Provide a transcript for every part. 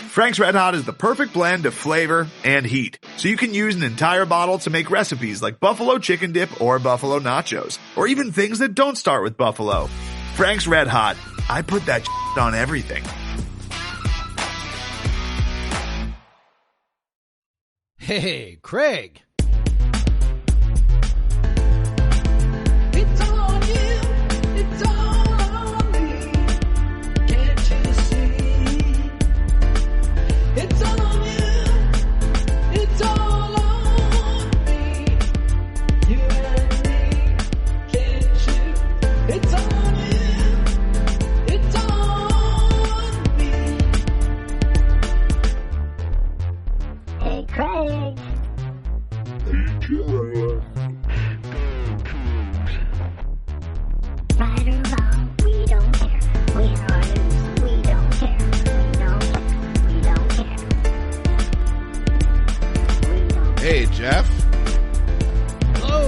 Frank's Red Hot is the perfect blend of flavor and heat, so you can use an entire bottle to make recipes like buffalo chicken dip or buffalo nachos, or even things that don't start with buffalo. Frank's Red Hot. I put that on everything. Hey, Craig. It's on you, it's all on me. Can't you see? It's on you, it's all on me. You and me, can't you? It's on you, it's on me. Hey, Craig. Right or wrong, we don't care. Win or lose, we don't care. We don't care. We don't care. Hey, Jeff. Hello.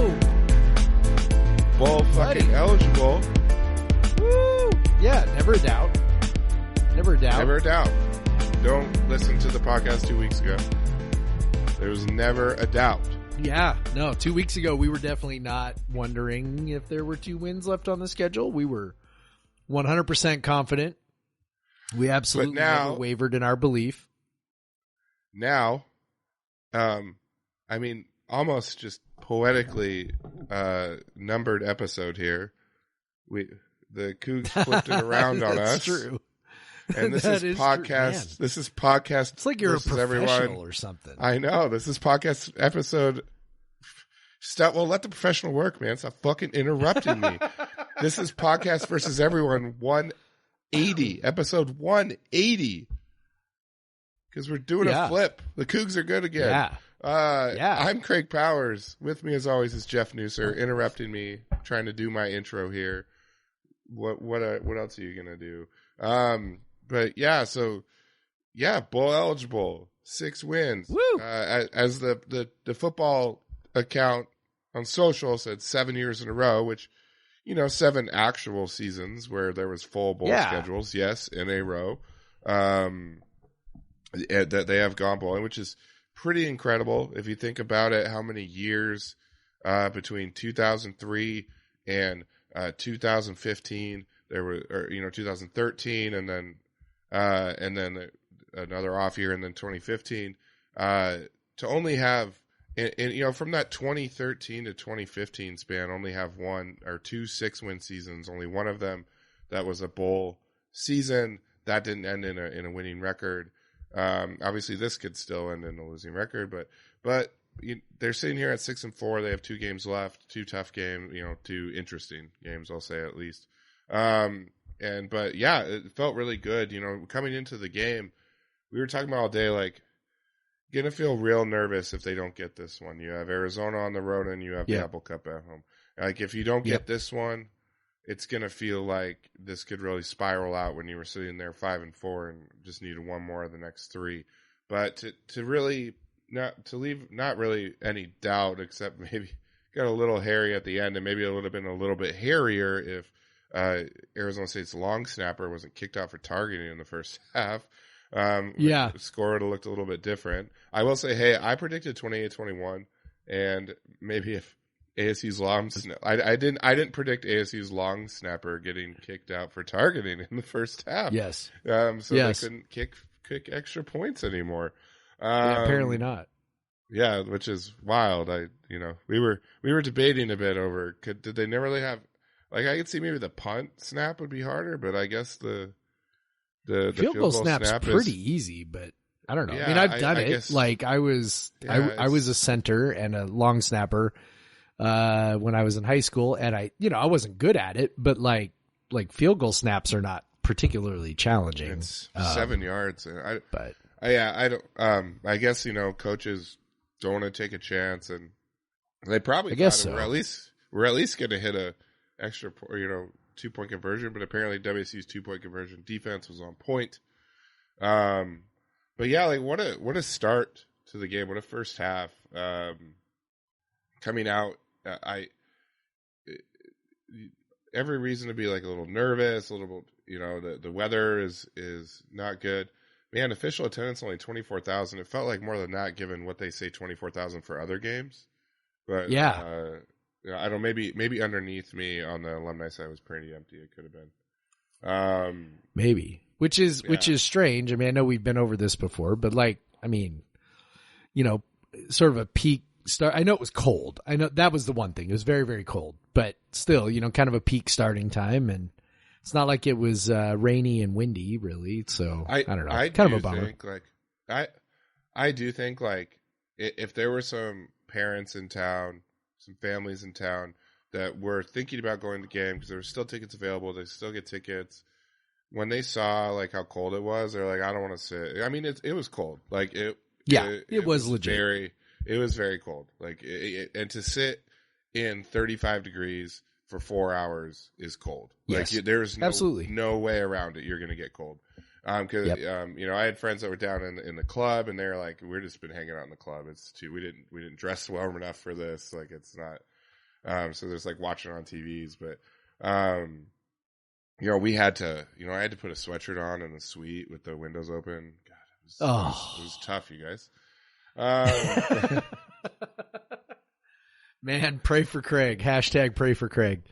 Bowl fucking eligible. Woo. Yeah, never a doubt. Never a doubt. Never a doubt. Don't listen to the podcast 2 weeks ago. There was never a doubt. Yeah, no, 2 weeks ago we were definitely not wondering if there were 2 wins left on the schedule. We were 100% confident. We absolutely never wavered in our belief. Now, almost just poetically numbered episode here. The Cougs flipped it around on us. That's true. And this is podcast. This is podcast. It's like you're a professional everyone. or something. I know. This is podcast episode. Stop. Well, let the professional work, man. Stop fucking interrupting me. This is podcast versus everyone 180. Episode 180. Because we're doing a flip. The Cougs are good again. Yeah. I'm Craig Powers. With me, as always, is Jeff Newser, interrupting me, trying to do my intro here. What else are you gonna do? But yeah, bowl eligible, 6 wins. Woo! As the football account on social said, 7 years in a row, which, 7 actual seasons where there was full bowl schedules, yes, in a row. That they have gone bowling, which is pretty incredible if you think about it. How many years between 2003 and 2015 there were, 2013, and then another off year, and then 2015, to only have, from that 2013 to 2015 span, only have 1 or 2 6-win seasons. Only one of them that was a bowl season that didn't end in a winning record. Obviously, this could still end in a losing record, but they're sitting here at 6-4. They have 2 games left, 2 tough games, 2 interesting games, I'll say at least. But yeah, it felt really good. Coming into the game, we were talking about all day, like, gonna feel real nervous if they don't get this one. You have Arizona on the road and you have the Apple Cup at home. Like, if you don't get this one, it's gonna feel like this could really spiral out when you were sitting there 5-4 and just needed one more of the next 3. But to really leave not really any doubt, except maybe got a little hairy at the end, and maybe it would have been a little bit hairier if Arizona State's long snapper wasn't kicked out for targeting in the first half. The score would have looked a little bit different. I will say, hey, I predicted 28-21, and maybe if ASU's long I didn't predict ASU's long snapper getting kicked out for targeting in the first half. Yes. They couldn't kick extra points anymore. Apparently not. Yeah, which is wild. We were debating a bit over did they never really have, like, I could see maybe the punt snap would be harder, but I guess the field goal snap's pretty easy, but I don't know. Yeah, I mean, I've done it. guess, like I was a center and a long snapper when I was in high school, and I wasn't good at it, but like field goal snaps are not particularly challenging. It's 7 yards. I don't. I guess coaches don't want to take a chance, and they probably we're at least going to hit a extra 2-point conversion, but apparently WSU's 2-point conversion defense was on point. But yeah, like what a start to the game. What a first half. Coming out, every reason to be like a little nervous, a little bit, the weather is not good. man, official attendance only 24,000. It felt like more than that, given what they say 24,000 for other games. But Yeah. I don't. Maybe underneath me on the alumni side was pretty empty. It could have been. Maybe, which is strange. I mean, I know we've been over this before, but like, I mean, you know, sort of a peak start. I know it was cold. I know that was the one thing. It was very, very cold, but still, you know, kind of a peak starting time, and it's not like it was rainy and windy, really. So I don't know. Kind of a bummer. I do think like if there were some parents in town, some families in town that were thinking about going to the game because there were still tickets available, they still get tickets. When they saw like how cold it was, they're like, I don't want to sit. I mean, it was cold. Like it was legit. It was very cold. Like and to sit in 35 degrees for 4 hours is cold. Yes, like there's absolutely no way around it. You're going to get cold. Because you know, I had friends that were down in the club, and they're like, "We're just been hanging out in the club. It's too we didn't dress warm enough for this. Like it's not." So there's like watching on TVs, but you know, we had to. You know, I had to put a sweatshirt on in the suite with the windows open. God, it was tough, you guys. Man, pray for Craig. # pray for Craig.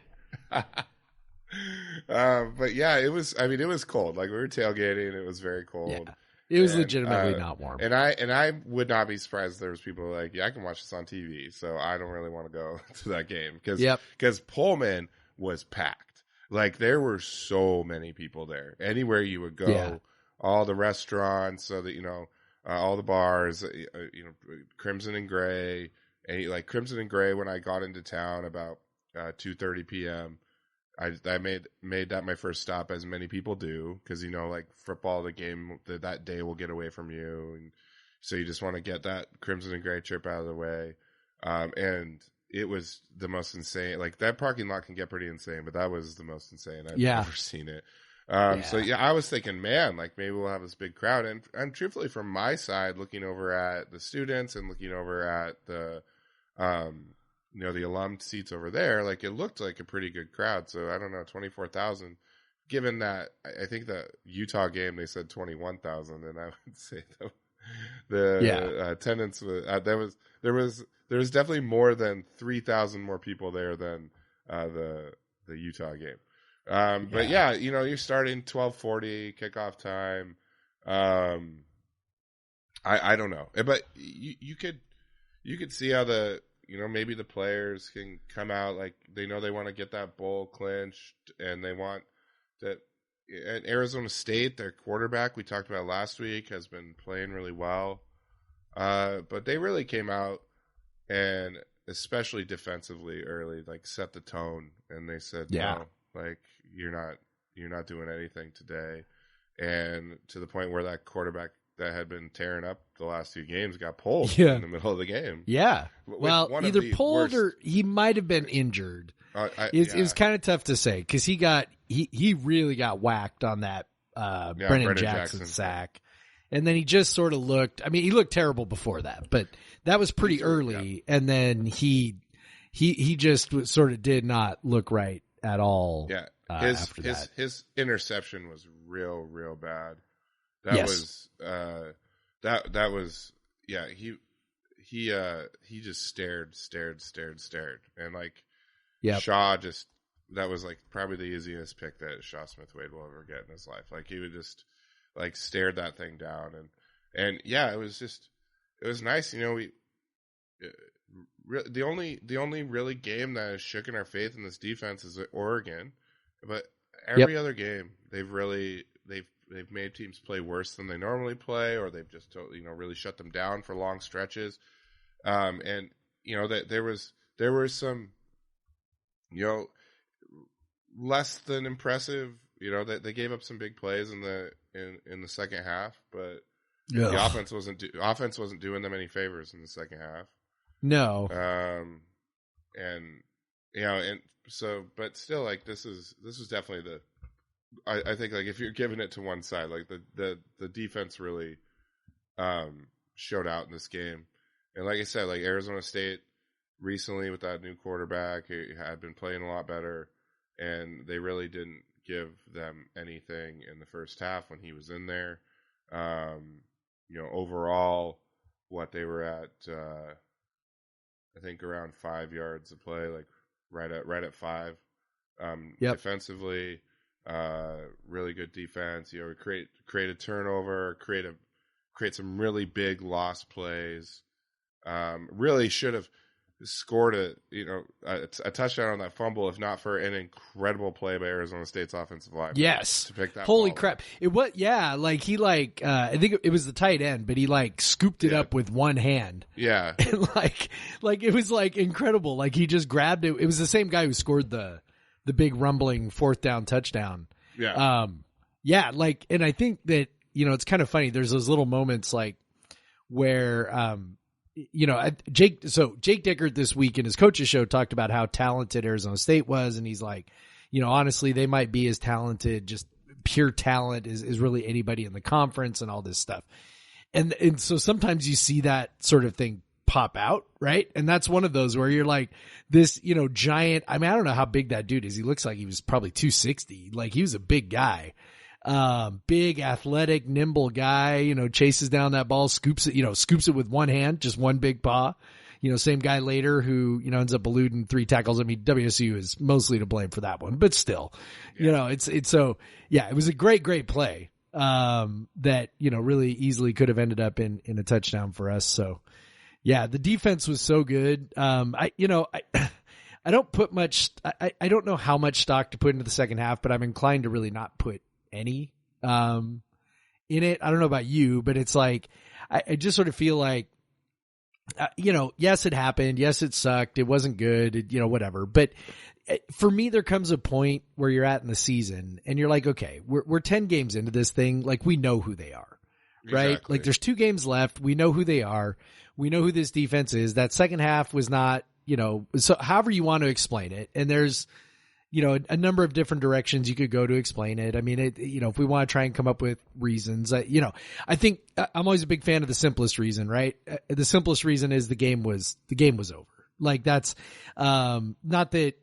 But yeah, it was. I mean, it was cold. Like we were tailgating. It was very cold. Yeah. It was legitimately not warm. And I would not be surprised if there was people like, yeah, I can watch this on TV, so I don't really want to go to that game because Pullman was packed. Like there were so many people there. Anywhere you would go, all the restaurants, so that you know, all the bars, you know, Crimson and Gray, and like Crimson and Gray. When I got into town about 2:30 p.m. I made that my first stop, as many people do, because you know, like football, the game that day will get away from you, and so you just want to get that Crimson and Gray trip out of the way. And it was the most insane. Like that parking lot can get pretty insane, but that was the most insane I've ever seen it. So yeah, I was thinking, man, like maybe we'll have this big crowd, and truthfully, from my side, looking over at the students and looking over at the you know, the alum seats over there, like it looked like a pretty good crowd. So I don't know, 24,000. Given that, I think the Utah game they said 21,000, and I would say the attendance was there was definitely more than 3,000 more people there than the Utah game. But yeah, you know, you're starting 12:40 kickoff time. I don't know, but you could see how you know, maybe the players can come out like they know they want to get that bowl clinched, and they want that. At Arizona State, their quarterback we talked about last week has been playing really well, but they really came out and especially defensively early, like set the tone, and they said, no, like you're not doing anything today, and to the point where that quarterback that had been tearing up the last few games got pulled in the middle of the game. Yeah. Well, either pulled or he might have been injured. It was kind of tough to say because he really got whacked on that Brennan Jackson sack. And then he just sort of looked, I mean, he looked terrible before that, but that was pretty early. Yeah. And then he just sort of did not look right at all. Yeah. After that. His interception was real bad. That was that was he just stared, and like Shaw just that was like probably the easiest pick that Shaw Smith-Wade will ever get in his life. Like he would just like stared that thing down, and yeah, it was nice. You know, the only really game that has shooken our faith in this defense is Oregon, but every other game they've made teams play worse than they normally play, or they've just really shut them down for long stretches. And you know that there was some less than impressive. You know that they gave up some big plays in the second half, but the offense wasn't doing them any favors in the second half. No. And so, but still, like this was definitely I think like if you're giving it to one side, like the defense really showed out in this game. And like I said, like Arizona State recently with that new quarterback, he had been playing a lot better, and they really didn't give them anything in the first half when he was in there. Overall, what they were at, I think around 5 yards of play, like right at 5. Defensively, really good defense. We create a turnover, create some really big lost plays. Really should have scored a touchdown on that fumble, if not for an incredible play by Arizona State's offensive line. Yes. To pick that Holy ball crap. up. I think it was the tight end, but he scooped it up with one hand. Yeah. And it was incredible. He just grabbed it. It was the same guy who scored the big rumbling 4th down touchdown. Yeah. And I think that, it's kind of funny. There's those little moments where, Jake Dickert this week in his coach's show talked about how talented Arizona State was. And he's like, honestly, they might be as talented, just pure talent is really anybody in the conference and all this stuff. And so sometimes you see that sort of thing pop out, right? And that's one of those where you're like this, giant, I don't know how big that dude is. He looks like he was probably 260. He was a big guy. Big, athletic, nimble guy, chases down that ball, scoops it with one hand, just one big paw. Same guy later who, ends up eluding 3 tackles. I mean, WSU is mostly to blame for that one, but still, it was a great play, that, really easily could have ended up in a touchdown for us. So yeah, the defense was so good. I don't put much, I don't know how much stock to put into the second half, but I'm inclined to really not put any in it. I don't know about you, but it's I just sort of feel like, yes, it happened. Yes, it sucked. It wasn't good. Whatever. But for me, there comes a point where you're at in the season and you're like, okay, we're 10 games into this thing. We know who they are, right? Exactly. There's 2 games left. We know who they are. We know who this defense is. That second half was not, so however you want to explain it. And there's, a number of different directions you could go to explain it. I mean, if we want to try and come up with reasons, I think I'm always a big fan of the simplest reason, right? The simplest reason is the game was over. That's, not that,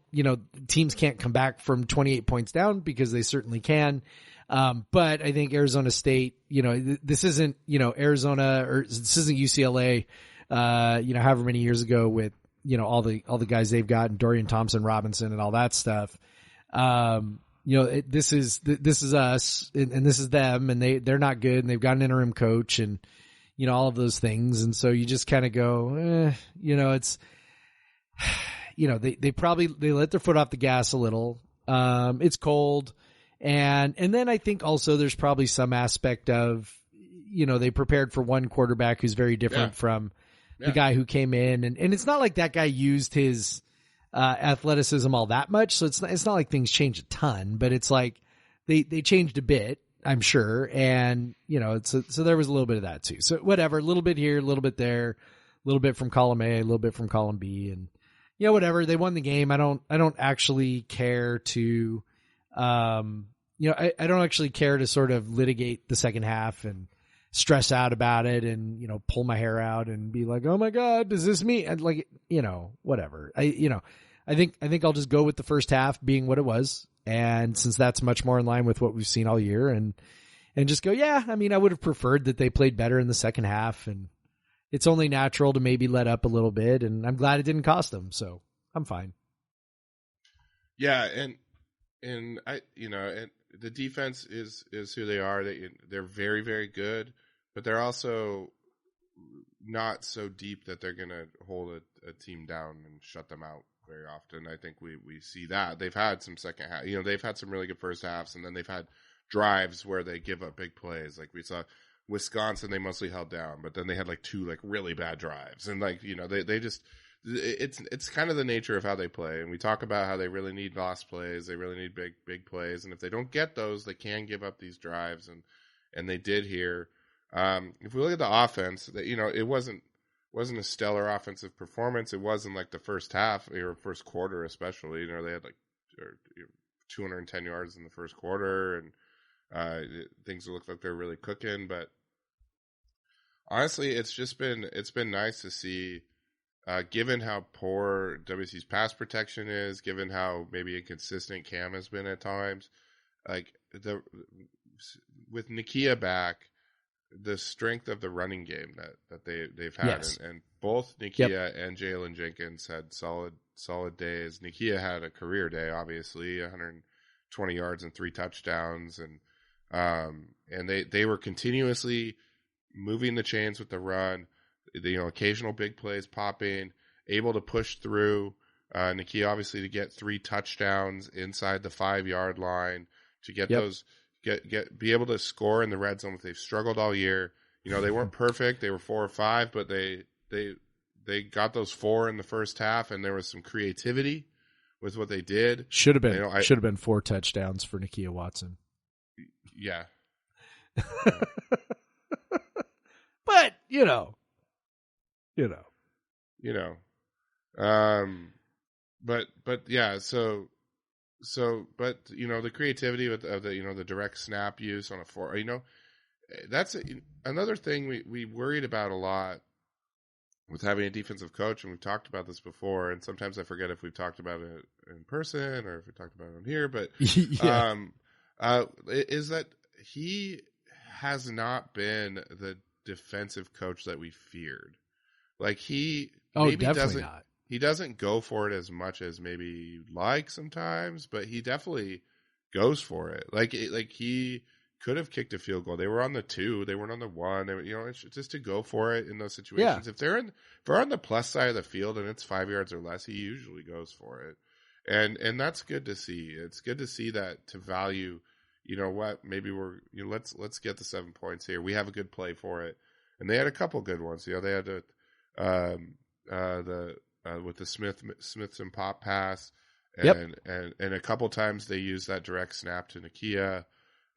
teams can't come back from 28 points down, because they certainly can. But I think Arizona State, this isn't, Arizona, or this isn't UCLA, however many years ago with, all the guys they've got, and Dorian Thompson Robinson and all that stuff. This is us and this is them, and they're not good, and they've got an interim coach, and, all of those things. And so you just kind of go, it's, they let their foot off the gas a little. It's cold. And then I think also there's probably some aspect of, they prepared for one quarterback who's very different from the guy who came in, and it's not like that guy used his athleticism all that much, so it's not like things changed a ton, but it's they changed a bit, I'm sure, and so there was a little bit of that too. So whatever, a little bit here, a little bit there, a little bit from column A, a little bit from column B, and whatever. They won the game. I don't actually care to, I don't actually care to sort of litigate the second half and stress out about it and, pull my hair out and be like, oh my God, does this mean? And whatever. I think I'll just go with the first half being what it was. And since that's much more in line with what we've seen all year, and just go, yeah, I would have preferred that they played better in the second half, and it's only natural to maybe let up a little bit, and I'm glad it didn't cost them. So I'm fine. Yeah. And and the defense is who they are. They're very, very good, but they're also not so deep that they're going to hold a team down and shut them out very often. I think we see that. They've had some second half, they've had some really good first halves, and then they've had drives where they give up big plays. Like we saw Wisconsin, they mostly held down, but then they had 2 really bad drives, and they just, it's kind of the nature of how they play. And we talk about how they really need lost plays. They really need big plays. And if they don't get those, they can give up these drives. And they did here. If we look at the offense, it wasn't a stellar offensive performance. It wasn't the first half or first quarter, especially, they had 210 yards in the first quarter, and things looked like they're really cooking. But honestly, it's been nice to see, given how poor WC's pass protection is, given how maybe inconsistent Cam has been at times, with Nakia back, the strength of the running game that they've had, Yes. and both Nikia and Jalen Jenkins had solid days. Nikia had a career day, obviously, 120 yards and 3 touchdowns, and they were continuously moving the chains with the run. Occasional big plays popping, able to push through. Nikia obviously to get 3 touchdowns inside the 5-yard line, to get those. Be able to score in the red zone if they've struggled all year. They weren't perfect. They were 4 or 5, but they got those 4 in the first half, and there was some creativity with what they did. Should have been 4 touchdowns for Nakia Watson. Yeah. But, but yeah, but the creativity of the direct snap use on a 4, that's another thing we worried about a lot with having a defensive coach, and we've talked about this before, and sometimes I forget if we've talked about it in person or if we talked about it on here, but is that he has not been the defensive coach that we feared. Like he doesn't go for it as much as maybe you'd like sometimes, but he definitely goes for it. Like he could have kicked a field goal. They were on the 2, they weren't on the 1. It's just to go for it in those situations. If they're on the plus side of the field and it's 5 yards or less, he usually goes for it. And that's good to see. It's good to see that, to value, maybe let's get the 7 points here. We have a good play for it. And they had a couple good ones. They had with the Smithson pop pass, and a couple times they used that direct snap to Nakia,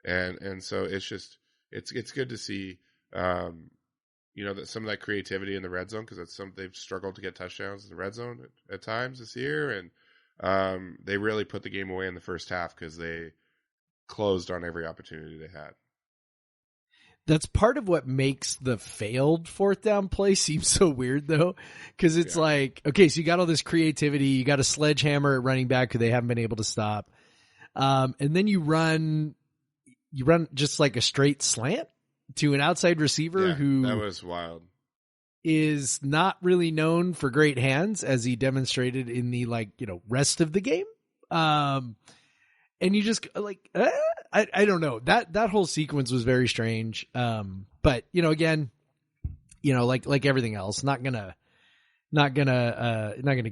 and so it's good to see that some of that creativity in the red zone, because they've struggled to get touchdowns in the red zone at times this year, and they really put the game away in the first half because they closed on every opportunity they had. That's part of what makes the failed 4th down play seem so weird, though, because it's like, okay, so you got all this creativity, you got a sledgehammer at running back who they haven't been able to stop, and then you run just like a straight slant to an outside receiver who that was wild, is not really known for great hands, as he demonstrated in the rest of the game. And you just I don't know, that whole sequence was very strange. But again, like everything else, not gonna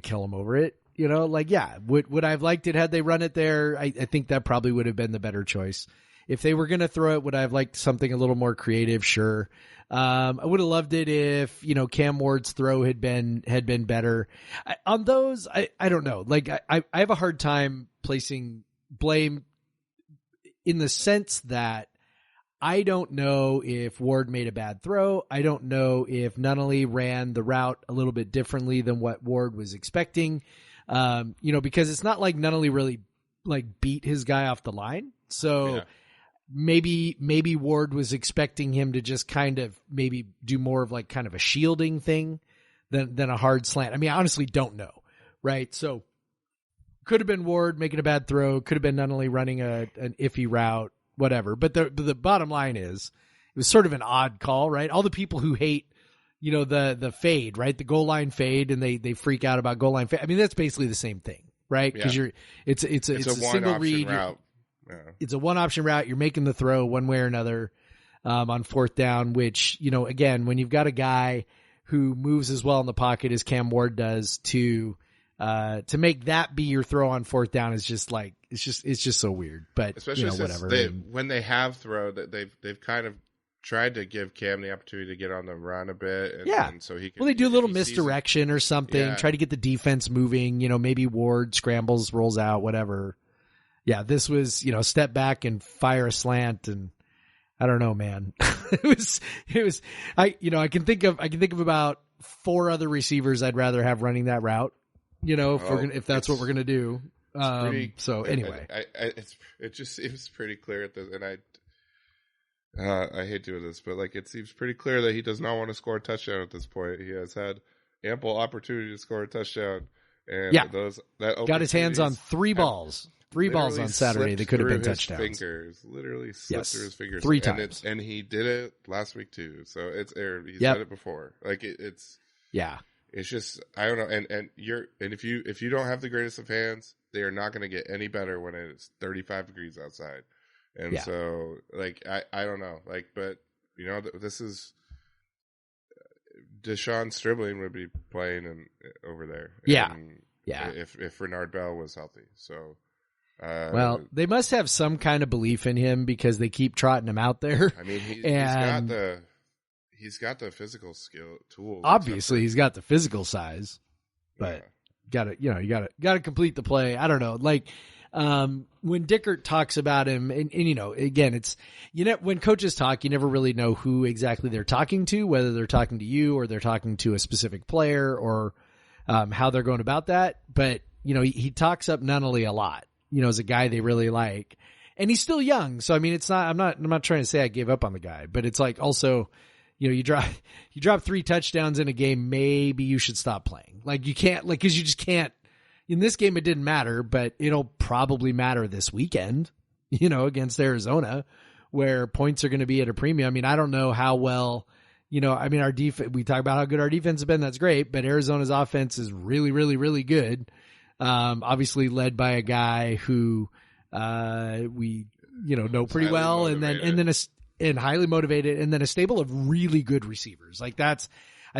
kill him over it. Would I have liked it had they run it there? I think that probably would have been the better choice. If they were gonna throw it, would I have liked something a little more creative? Sure. I would have loved it if Cam Ward's throw had been better. On those, I don't know. Like I have a hard time placing blame, in the sense that I don't know if Ward made a bad throw. I don't know if Nunnally ran the route a little bit differently than what Ward was expecting. Because it's not like Nunnally really beat his guy off the line. So maybe Ward was expecting him to just kind of maybe do more of kind of a shielding thing than a hard slant. I mean, I honestly don't know. Right. So could have been Ward making a bad throw. Could have been Nunnally running an iffy route, whatever. But the bottom line is, it was sort of an odd call, right? All the people who hate, the fade, right? The goal line fade, and they freak out about goal line fade. I mean, that's basically the same thing, right? Because it's a single read route. It's a one option route. You're making the throw one way or another on 4th down. Which again, when you've got a guy who moves as well in the pocket as Cam Ward does, to make that be your throw on 4th down is just it's just so weird. But especially whatever. When they have throw, that they've kind of tried to give Cam the opportunity to get on the run a bit, and so he can. Well, they do a little misdirection or something. Try to get the defense moving. Maybe Ward scrambles, rolls out, whatever. Yeah, this was step back and fire a slant, and I don't know, man. it was. I can think of about 4 other receivers I'd rather have running that route. If that's what we're gonna do. Anyway, it was pretty clear at this, and I hate doing this, but it seems pretty clear that he does not want to score a touchdown at this point. He has had ample opportunity to score a touchdown, and got his hands on 3 balls. Three balls on Saturday that could have been touchdowns. Literally slipped through his fingers 3 times. And he did it last week too. So it's aired. He's Yep. done it before. Like it's Yeah. It's just, I don't know. And if you don't have the greatest of hands, they are not going to get any better when it's 35 degrees outside. And Yeah. so like, I don't know, like, but you know, this is Deshaun Stribling would be playing over there. Yeah. And Yeah. If Renard Bell was healthy. So, well, they must have some kind of belief in him because they keep trotting him out there. I mean, he's got the physical skill tools. Obviously, he's got the physical size, but you gotta complete the play. I don't know. Like, when Dickert talks about him and you know, again, it's, you know, when coaches talk, you never really know who exactly they're talking to, whether they're talking to you or they're talking to a specific player or, how they're going about that. But, you know, he talks up Nunnally a lot, you know, as a guy they really like, and he's still young. So, I mean, I'm not trying to say I gave up on the guy, but it's like also, you know, you drop 3 touchdowns in a game, maybe you should stop playing. Like you can't, like, cause you just can't. In this game, it didn't matter, but it'll probably matter this weekend, you know, against Arizona, where points are going to be at a premium. I mean, I don't know how well, you know, I mean, our defense, we talk about how good our defense has been. That's great. But Arizona's offense is really, really, really good. Obviously led by a guy who, we, you know pretty well. Motivated. And highly motivated, and then a stable of really good receivers. Like I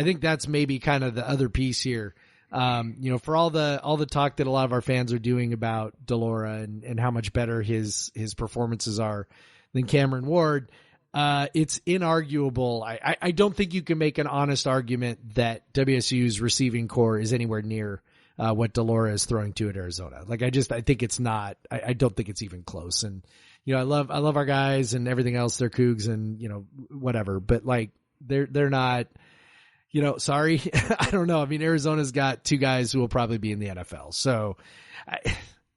think that's maybe kind of the other piece here. You know, for all the talk that a lot of our fans are doing about de Laura and how much better his performances are than Cameron Ward, it's inarguable. I don't think you can make an honest argument that WSU's receiving core is anywhere near what de Laura is throwing to at Arizona. Like I think it's not. I don't think it's even close. And you know, I love our guys and everything else. They're Cougs and you know whatever, but like they're not. You know, sorry, I don't know. I mean, Arizona's got 2 guys who will probably be in the NFL, so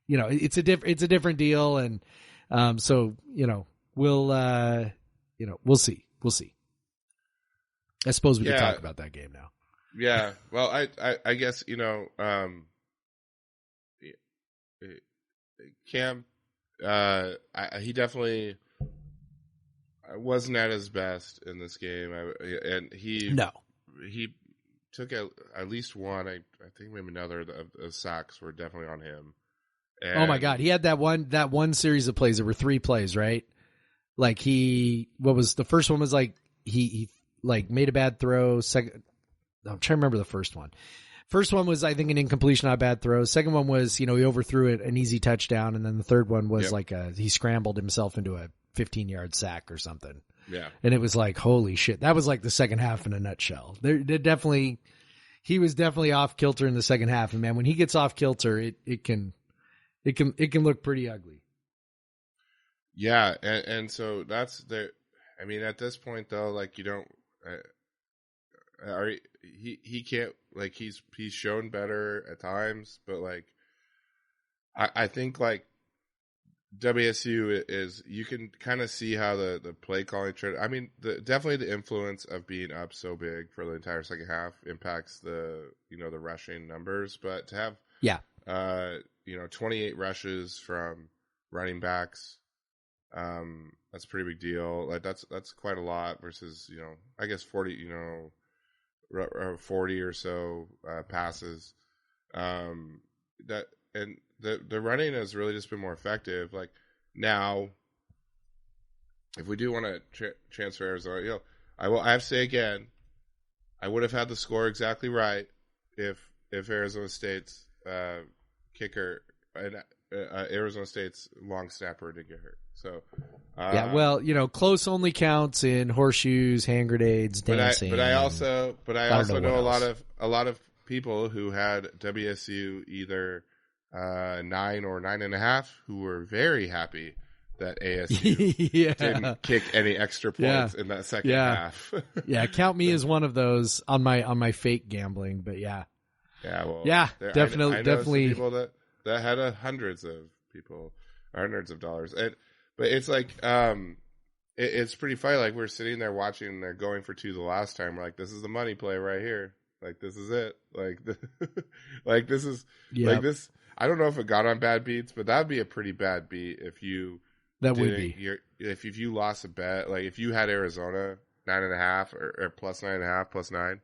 you know, it's a different deal, and so you know, we'll see. I suppose we can talk about that game now. Yeah, well, I guess you know, Cam, he definitely wasn't at his best in this game, and he took at least one. I think maybe another of sacks were definitely on him. And oh my God, he had that one series of plays. There were 3 plays, right? Like what was the first one was like he like made a bad throw. Second, I'm trying to remember the first one. First one was, I think, an incompletion, not a bad throw. Second one was, you know, he overthrew it, an easy touchdown. And then the third one was like he scrambled himself into a 15-yard sack or something. Yeah. And it was like, holy shit. That was like the second half in a nutshell. He was definitely off kilter in the second half. And man, when he gets off kilter, it can look pretty ugly. Yeah. And so that's I mean, at this point though, like you don't, he can't, like he's shown better at times, but like I think like WSU is, you can kind of see how the play calling trend. I mean, definitely the influence of being up so big for the entire second half impacts the rushing numbers, but to have 28 rushes from running backs, that's a pretty big deal. Like that's quite a lot versus, I guess 40, 40 or so passes. The running has really just been more effective. Like now, if we do want to transfer Arizona, I have to say again, I would have had the score exactly right if Arizona State's kicker and Arizona State's long snapper did get hurt. So close only counts in horseshoes, hand grenades, dancing. But I also know a lot of people who had WSU either 9 or 9.5 who were very happy that ASU didn't kick any extra points in that second half. Count me as one of those on my fake gambling, but definitely people that had hundreds of dollars. But it's like it's pretty funny. Like we're sitting there watching, and they're going for 2 the last time. We're like, this is the money play right here. Like this is it. Like this is like this. I don't know if it got on bad beats, but that'd be a pretty bad beat if you if you lost a bet, like if you had Arizona 9.5 or plus 9.5 plus 9,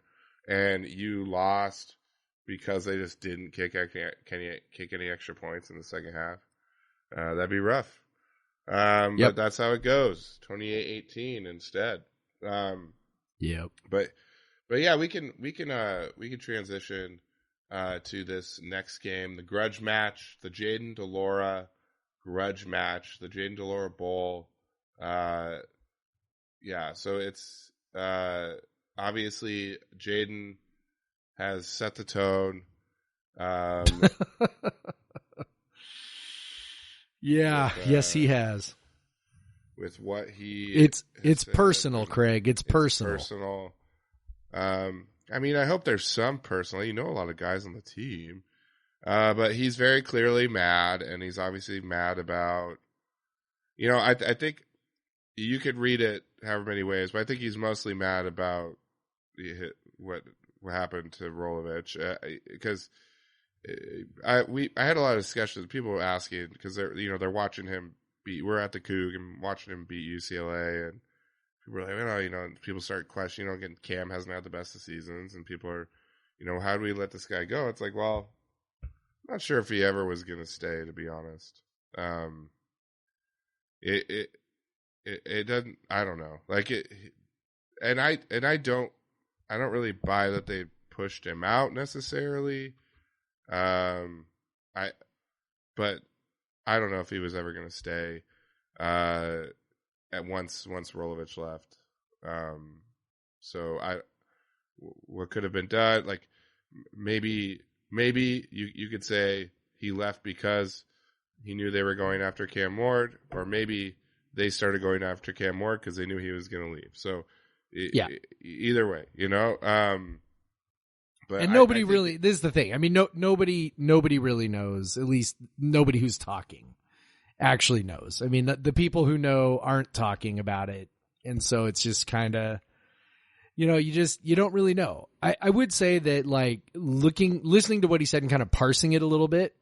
and you lost because they just didn't kick any extra points in the second half. That'd be rough. But that's how it goes. 28-18 instead. Yep. But yeah, we can transition to this next game, the grudge match, the Jayden de Laura grudge match, the Jayden de Laura Bowl. Yeah, so it's obviously Jayden has set the tone. Yeah, yes, he has. With what he it's personal, Craig. It's personal. Personal. I mean, I hope there's some personal. You know, a lot of guys on the team, but he's very clearly mad, and he's obviously mad about. You know, I think you could read it however many ways, but I think he's mostly mad about what happened to Rolovich, because I had a lot of discussions. People were asking because they're watching him beat. We're at the Cougs and watching him beat UCLA, and people are like, people start questioning. Again, Cam hasn't had the best of seasons, and people are, how do we let this guy go? It's like, well, I'm not sure if he ever was going to stay, to be honest. It doesn't. I don't know. Like it, and I don't really buy that they pushed him out necessarily. But I don't know if he was ever going to stay. At once Rolovich left. So what could have been done? Like maybe you could say he left because he knew they were going after Cam Ward, or maybe they started going after Cam Ward because they knew he was going to leave. So either way, But and nobody really. This is the thing. I mean, nobody really knows. At least nobody who's talking actually knows. I mean, the people who know aren't talking about it, and so it's just kind of, you don't really know. I would say that, like, listening to what he said and kind of parsing it a little bit,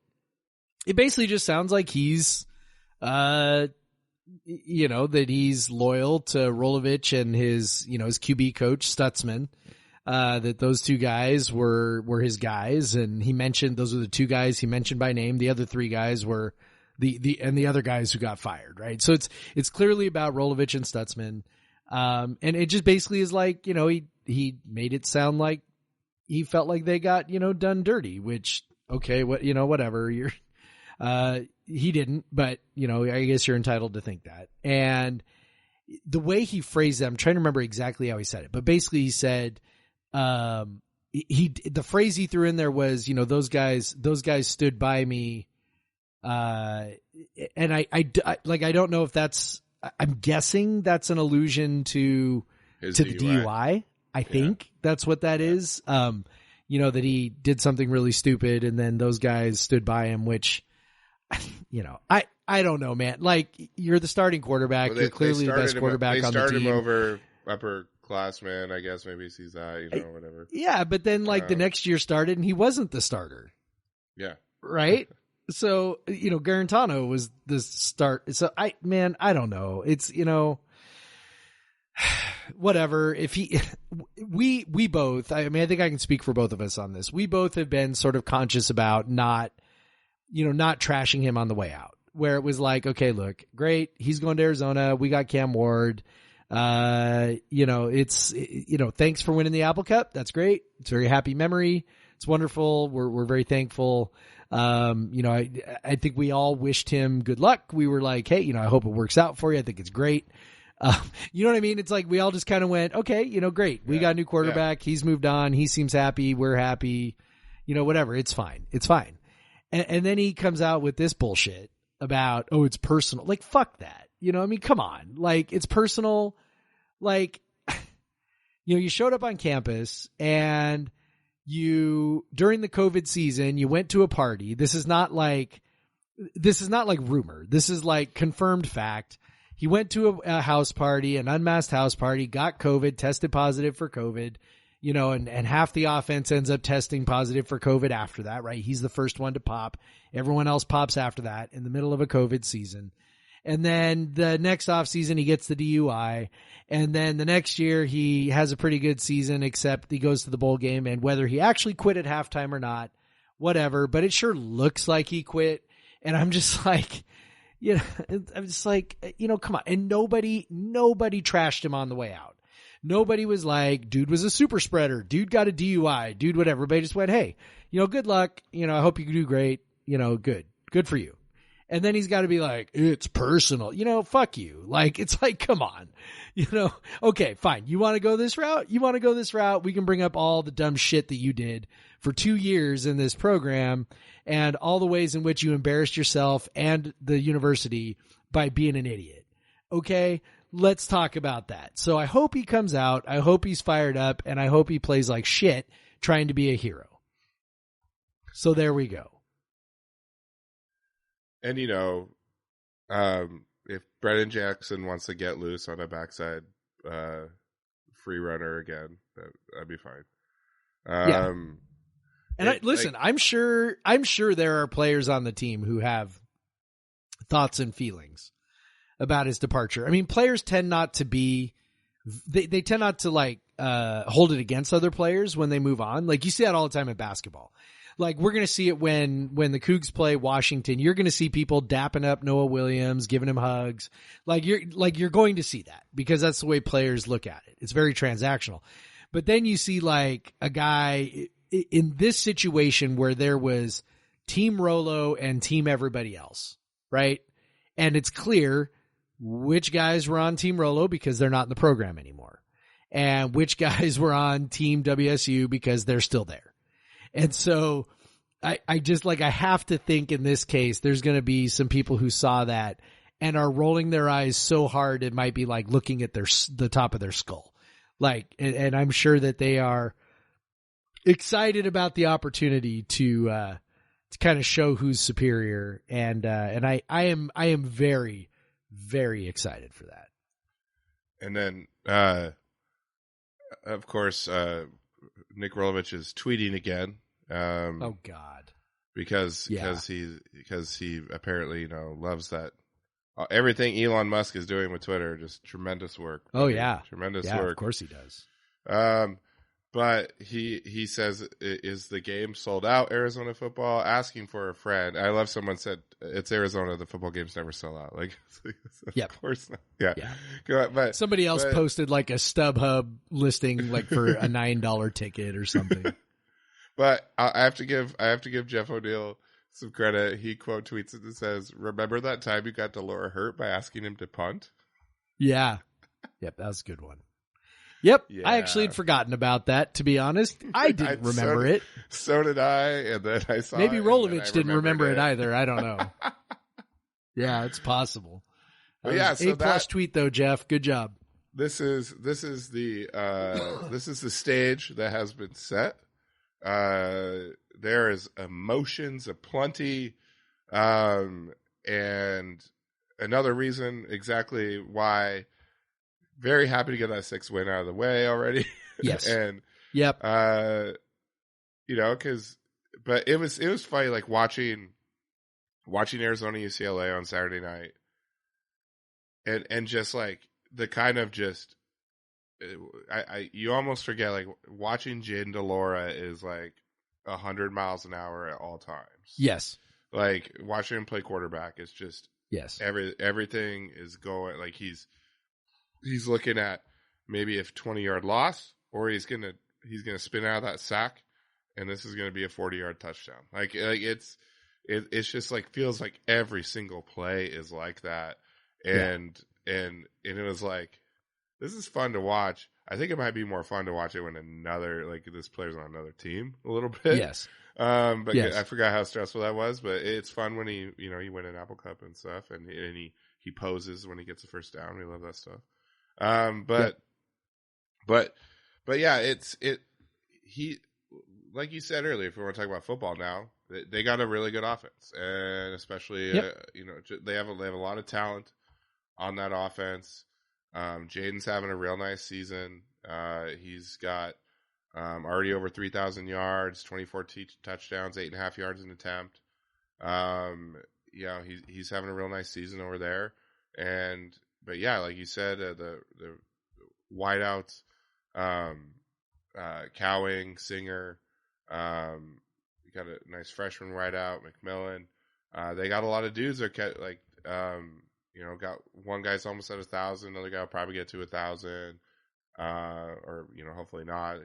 it basically just sounds like he's, that he's loyal to Rolovich and his QB coach Stutzman. That those two guys were his guys, and he mentioned those were the two guys he mentioned by name. The other three guys were the other guys who got fired, right? So it's clearly about Rolovich and Stutzman. And it just basically is like, he made it sound like he felt like they got, done dirty, which, okay, whatever. He didn't, but I guess you're entitled to think that. And the way he phrased it, I'm trying to remember exactly how he said it, but basically he said, the phrase he threw in there was, those guys stood by me. And I don't know if that's, I'm guessing that's an allusion to the DUI. I think that's what that is. That he did something really stupid and then those guys stood by him, which, I don't know, man. Like, you're the starting quarterback. You're clearly the best quarterback on the team. They started him over upperclassman, I guess. Maybe he sees that, whatever. Yeah, but then the next year started and he wasn't the starter. Yeah. Right? So, Garantano was the start. So I don't know. It's, whatever. If we both, I think I can speak for both of us on this. We both have been sort of conscious about not trashing him on the way out, where it was like, okay, look, great. He's going to Arizona. We got Cam Ward. It's, thanks for winning the Apple Cup. That's great. It's a very happy memory. It's wonderful. We're very thankful. I think we all wished him good luck. We were like, hey, I hope it works out for you. I think it's great. You know what I mean? It's like we all just kind of went, okay, great. We got a new quarterback. Yeah. He's moved on. He seems happy. We're happy. Whatever. It's fine. It's fine. And then he comes out with this bullshit about, oh, it's personal. Like, fuck that. Come on. Like, it's personal. Like, you showed up on campus and during the COVID season, you went to a party. This is not like rumor. This is like confirmed fact. He went to a house party, an unmasked house party, got COVID, tested positive for COVID. and half the offense ends up testing positive for COVID after that, right? He's the first one to pop. Everyone else pops after that in the middle of a COVID season. And then the next offseason, he gets the DUI. And then the next year, he has a pretty good season, except he goes to the bowl game. And whether he actually quit at halftime or not, whatever. But it sure looks like he quit. And I'm just like, I'm just like, come on. And nobody trashed him on the way out. Nobody was like, dude was a super spreader. Dude got a DUI. Dude, whatever. Everybody just went, hey, good luck. I hope you do great. Good for you. And then he's got to be like, it's personal. Fuck you. Like, it's like, come on. Okay, fine. You want to go this route? We can bring up all the dumb shit that you did for 2 years in this program and all the ways in which you embarrassed yourself and the university by being an idiot. Okay, let's talk about that. So I hope he comes out. I hope he's fired up, and I hope he plays like shit trying to be a hero. So there we go. And, if Brennan Jackson wants to get loose on a backside free runner again, that'd be fine. And listen, I'm sure there are players on the team who have thoughts and feelings about his departure. I mean, players tend not to be, they tend not to hold it against other players when they move on. Like you see that all the time in basketball. Like we're going to see it when the Cougs play Washington. You're going to see people dapping up Noah Williams, giving him hugs. You're going to see that because that's the way players look at it. It's very transactional. But then you see like a guy in this situation where there was Team Rolo and Team everybody else, right? And it's clear which guys were on Team Rolo because they're not in the program anymore, and which guys were on Team WSU because they're still there. And so I just I have to think in this case, there's going to be some people who saw that and are rolling their eyes so hard it might be like looking at the top of their skull. And I'm sure that they are excited about the opportunity to kind of show who's superior. And I am very, very excited for that. And then, of course, Nick Rolovich is tweeting again. Oh God! Because he apparently loves that everything Elon Musk is doing with Twitter. Just tremendous work. Oh yeah, tremendous work. Of course he does. But he says, is the game sold out? Arizona football, asking for a friend. I love someone said it's Arizona. The football games never sell out. Of course not. Yeah. But somebody else posted like a StubHub listing for a $9 ticket or something. But I have to give Jeff O'Neill some credit. He quote tweets it and says, "Remember that time you got de Laura hurt by asking him to punt?" Yeah. Yep, that was a good one. Yep, yeah. I actually had forgotten about that, to be honest. I didn't remember it. So did I, and then I saw Maybe it. Rolovich didn't remember it either. I don't know. Yeah, it's possible. But yeah, so A+ tweet though, Jeff. Good job. This is the stage that has been set. There is emotions aplenty, and another reason exactly why. Very happy to get that 6th win out of the way already. Yes. And yep. But it was funny watching Arizona UCLA on Saturday night, and just the kind of just you almost forget watching Jayden de Laura is 100 miles an hour at all times. Yes. Watching him play quarterback is just yes. Everything is going he's looking at maybe a 20-yard loss, or he's gonna spin out of that sack, and this is gonna be a 40-yard touchdown. It's just feels like every single play is like that, and it was this is fun to watch. I think it might be more fun to watch it when this player's on another team a little bit. Yes. But yes. I forgot how stressful that was, but it's fun when he win an Apple Cup and stuff, and he poses when he gets a first down. We love that stuff. But yeah, he like you said earlier, if we want to talk about football now, they got a really good offense, and especially they have a lot of talent on that offense. Jayden's having a real nice season. He's got already over 3,000 yards, 24 touchdowns, 8.5 yards an attempt. He's having a real nice season over there. But yeah, like you said, the wideouts, Cowing, Singer, got a nice freshman wideout, McMillan. They got a lot of dudes that got one guy's almost at 1,000, another guy will probably get to 1,000, or hopefully not.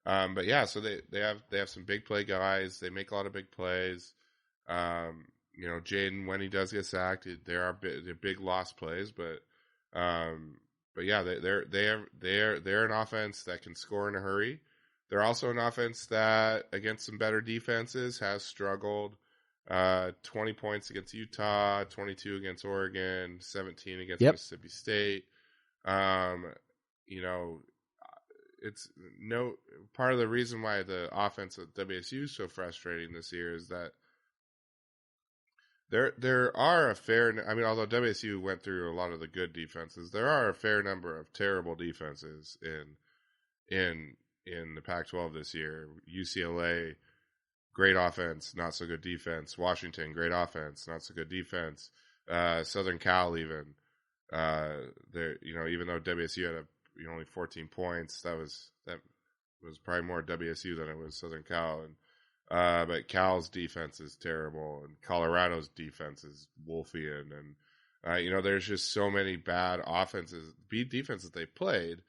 But yeah, so they have some big play guys. They make a lot of big plays. Jayden, when he does get sacked, they're big lost plays, but yeah, they're an offense that can score in a hurry. They're also an offense that, against some better defenses, has struggled. 20 points against Utah, 22 against Oregon, 17 against Mississippi State. It's part of the reason why the offense at WSU is so frustrating this year is that there are a fair, although WSU went through a lot of the good defenses, there are a fair number of terrible defenses in the Pac-12 this year. UCLA, great offense, not so good defense. Washington, great offense, not so good defense. Southern Cal, even even though WSU had only 14 points, that was probably more WSU than it was Southern Cal. But Cal's defense is terrible, and Colorado's defense is Wolfian, and there's just so many bad defenses they played.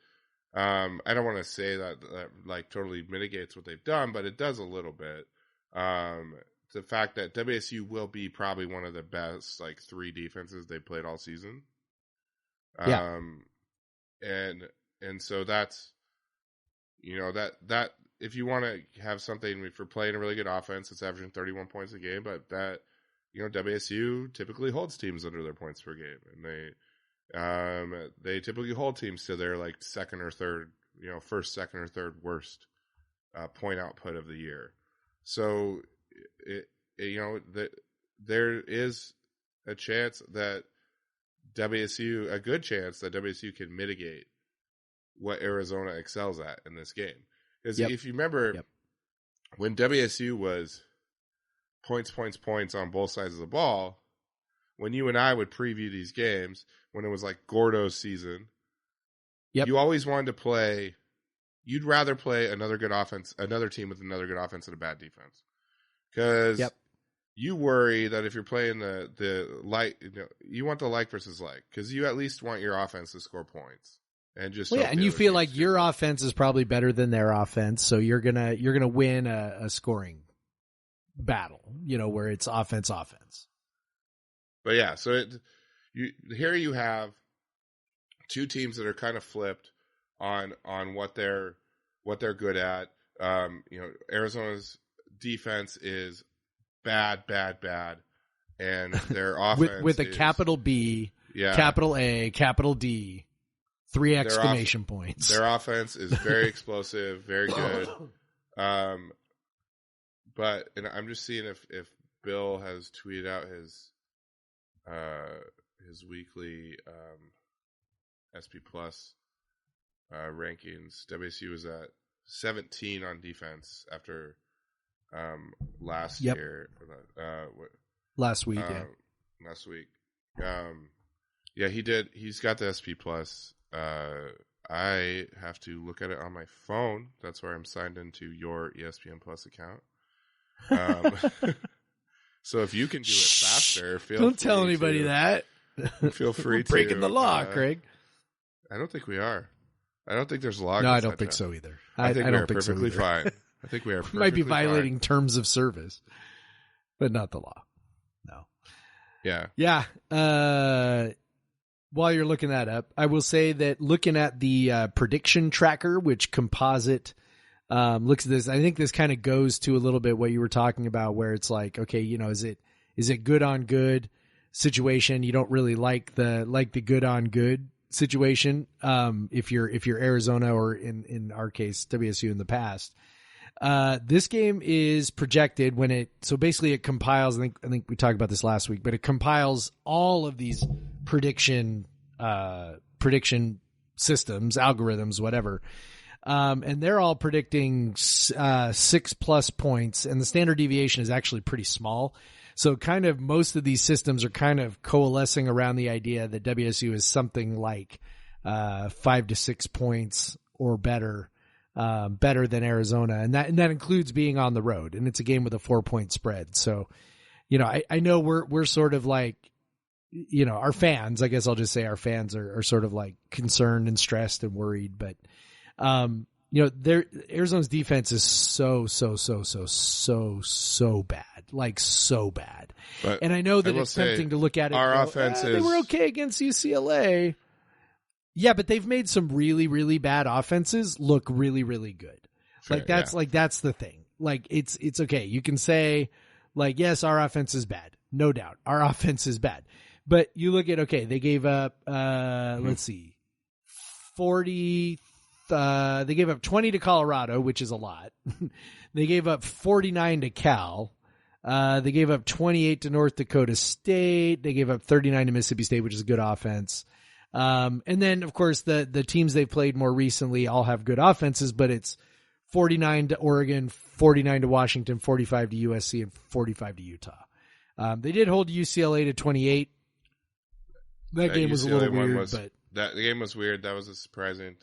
I don't want to say that like totally mitigates what they've done, but it does a little bit. The fact that WSU will be probably one of the best like 3 defenses they played all season. Yeah. And so that's that if you want to have something, if you're playing a really good offense, it's averaging 31 points a game, but that WSU typically holds teams under their points per game, and they typically hold teams to their like second or third, first, second or third worst point output of the year. So there is a chance that a good chance that WSU can mitigate what Arizona excels at in this game. Because if you remember, when WSU was points on both sides of the ball, when you and I would preview these games, when it was like Gordo's season, you always wanted to play. You'd rather play another good offense, another team with another good offense and a bad defense, because you worry that if you're playing the light, you want the like versus like, because you at least want your offense to score points. And just and you feel like your offense is probably better than their offense, so you're gonna win a scoring battle, where it's offense. But yeah, so here you have 2 teams that are kind of flipped on what they're good at. Arizona's defense is bad, and their offense with a capital B, capital A, capital D. 3 exclamation points. Their offense is very explosive, very good. But I'm just seeing if Bill has tweeted out his weekly SP Plus rankings. WSU was at 17 on defense after last year. Last week, Last week. He did. He's got the SP Plus. I have to look at it on my phone. That's where I'm signed into your ESPN Plus account. So if you can do it faster, don't tell anybody that. Feel free to. Breaking the law, Craig. I don't think we are. I don't think there's law. No, I don't think so either. I think we are think perfectly fine. I think we are perfectly might be violating fine. terms of service, but not the law. No. Yeah. While you're looking that up, I will say that looking at the prediction tracker, which Composite looks at this, I think this kind of goes to a little bit what you were talking about, where it's like, okay, is it good on good situation? You don't really like the good on good situation. If you're Arizona, or in our case WSU in the past, this game is projected so basically it compiles. I think we talked about this last week, but it compiles all of these prediction systems, algorithms, whatever. And they're all predicting 6+ points, and the standard deviation is actually pretty small. So kind of most of these systems are kind of coalescing around the idea that WSU is something like 5 to 6 points or better than Arizona. And that includes being on the road, and it's a game with a 4-point spread. So, I know we're sort of like, our fans, I guess I'll just say our fans are sort of like concerned and stressed and worried, but, Arizona's defense is so bad, like so bad. But and I know that it's tempting to look at it. Our and go, offense they were okay against UCLA. Yeah, but they've made some really, really bad offenses look really, really good. Sure, that's the thing. Like it's okay. You can say like, yes, our offense is bad. No doubt. Our offense is bad. But you look at, okay, they gave up, let's see, 40, they gave up 20 to Colorado, which is a lot. They gave up 49 to Cal. They gave up 28 to North Dakota State. They gave up 39 to Mississippi State, which is a good offense. And then, of course, the teams they've played more recently all have good offenses, but it's 49 to Oregon, 49 to Washington, 45 to USC, and 45 to Utah. They did hold UCLA to 28. That game was a little weird, but the game was weird. That was a surprising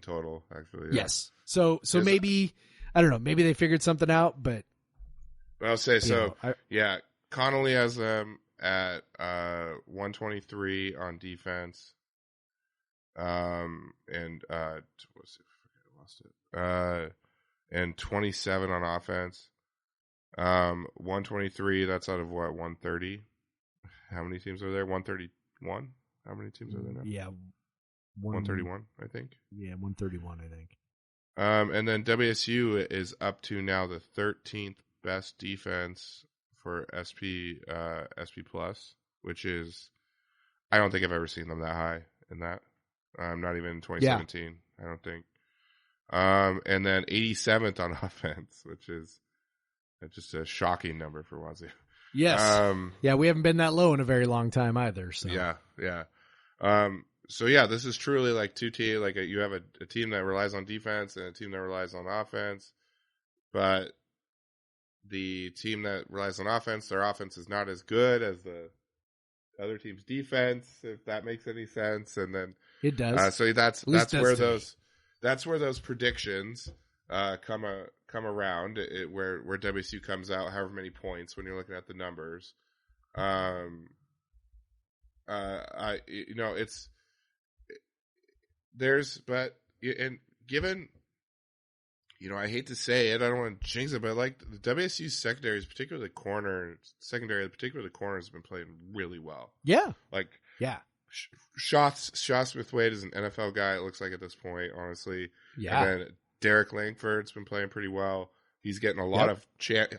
total, actually. Yeah. Yes. So maybe, I don't know, maybe they figured something out, but I'll say so. Connolly has them at 123 on defense. And and 27 on offense. 123, that's out of what, 130? How many teams are there? 131? How many teams are there now? Yeah. 131, I think. Yeah, 131, I think. And then WSU is up to now the 13th best defense for SP Plus, which is, I don't think I've ever seen them that high in that. Not even in 2017, yeah. I don't think. And then 87th on offense, which is just a shocking number for Wazoo. Yes. We haven't been that low in a very long time either. So Yeah. So this is truly like two teams. Like you have a team that relies on defense and a team that relies on offense. But the team that relies on offense, their offense is not as good as the other team's defense, if that makes any sense. And then it does. So that's where those predictions come around. Where WSU comes out however many points when you're looking at the numbers. Given, I hate to say it, I don't want to jinx it, but like the WSU secondary, particularly the corner, particularly the corner, has been playing really well. Yeah. Shaw Smith-Wade is an NFL guy, it looks like at this point, honestly. Yeah. And then Derek Langford's been playing pretty well. He's getting a lot of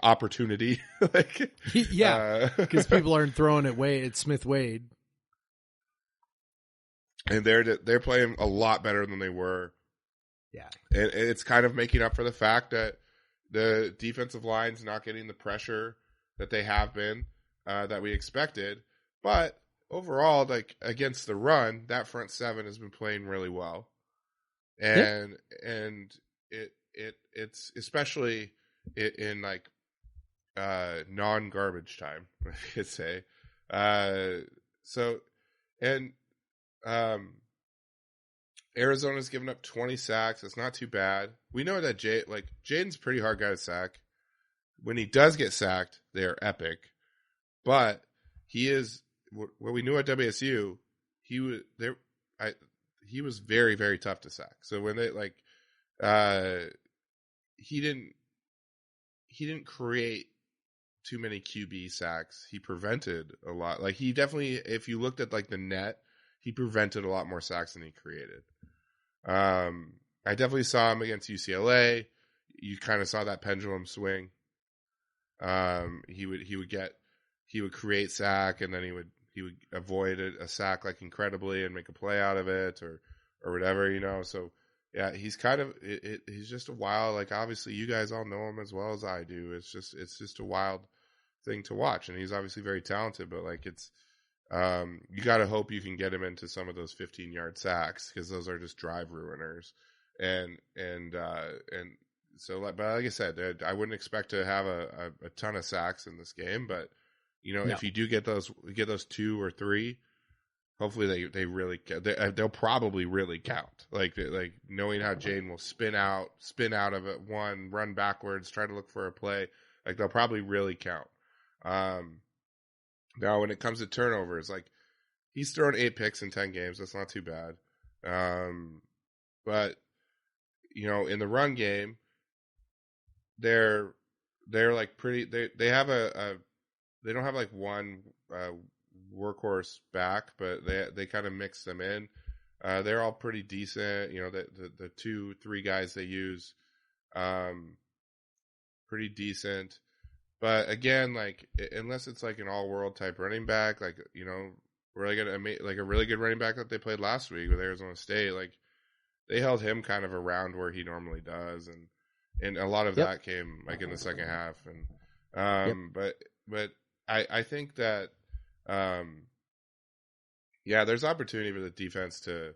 opportunity. Because people aren't throwing it at Smith-Wade. And they're playing a lot better than they were. Yeah. And it's kind of making up for the fact that the defensive line's not getting the pressure that they have been, that we expected. But overall, like against the run, that front seven has been playing really well. And it's especially in like non-garbage time, I could say. Arizona's given up 20 sacks. It's not too bad. We know that Jayden's a pretty hard guy to sack. When he does get sacked, they are epic. But he is what we knew at WSU. He was very, very tough to sack. So when they he didn't create too many QB sacks. He prevented a lot. Like he definitely, if you looked at like the net, he prevented a lot more sacks than he created. I definitely saw him against UCLA. You kind of saw that pendulum swing. He would create sack, and then he would avoid a sack like incredibly and make a play out of it or whatever, So yeah, he's kind of he's just a wild. Like obviously, you guys all know him as well as I do. It's just a wild thing to watch, and he's obviously very talented. But like it's. You got to hope you can get him into some of those 15-yard sacks because those are just drive ruiners. and so, but like I said, I wouldn't expect to have a ton of sacks in this game, but if you do get those 2 or 3, hopefully they really they'll probably really count. Like knowing how Jayden will spin out of it, run backwards, try to look for a play. Like they'll probably really count. Now when it comes to turnovers, like he's thrown 8 picks in 10 games. That's not too bad. But in the run game, they're like pretty. They have they don't have like one workhorse back, but they kind of mix them in. They're all pretty decent. The 2-3 guys they use, pretty decent. But again, like unless it's like an all-world type running back, like really good, like a really good running back that they played last week with Arizona State, like they held him kind of around where he normally does, and a lot of that came like in the second half, and but I think that there's opportunity for the defense to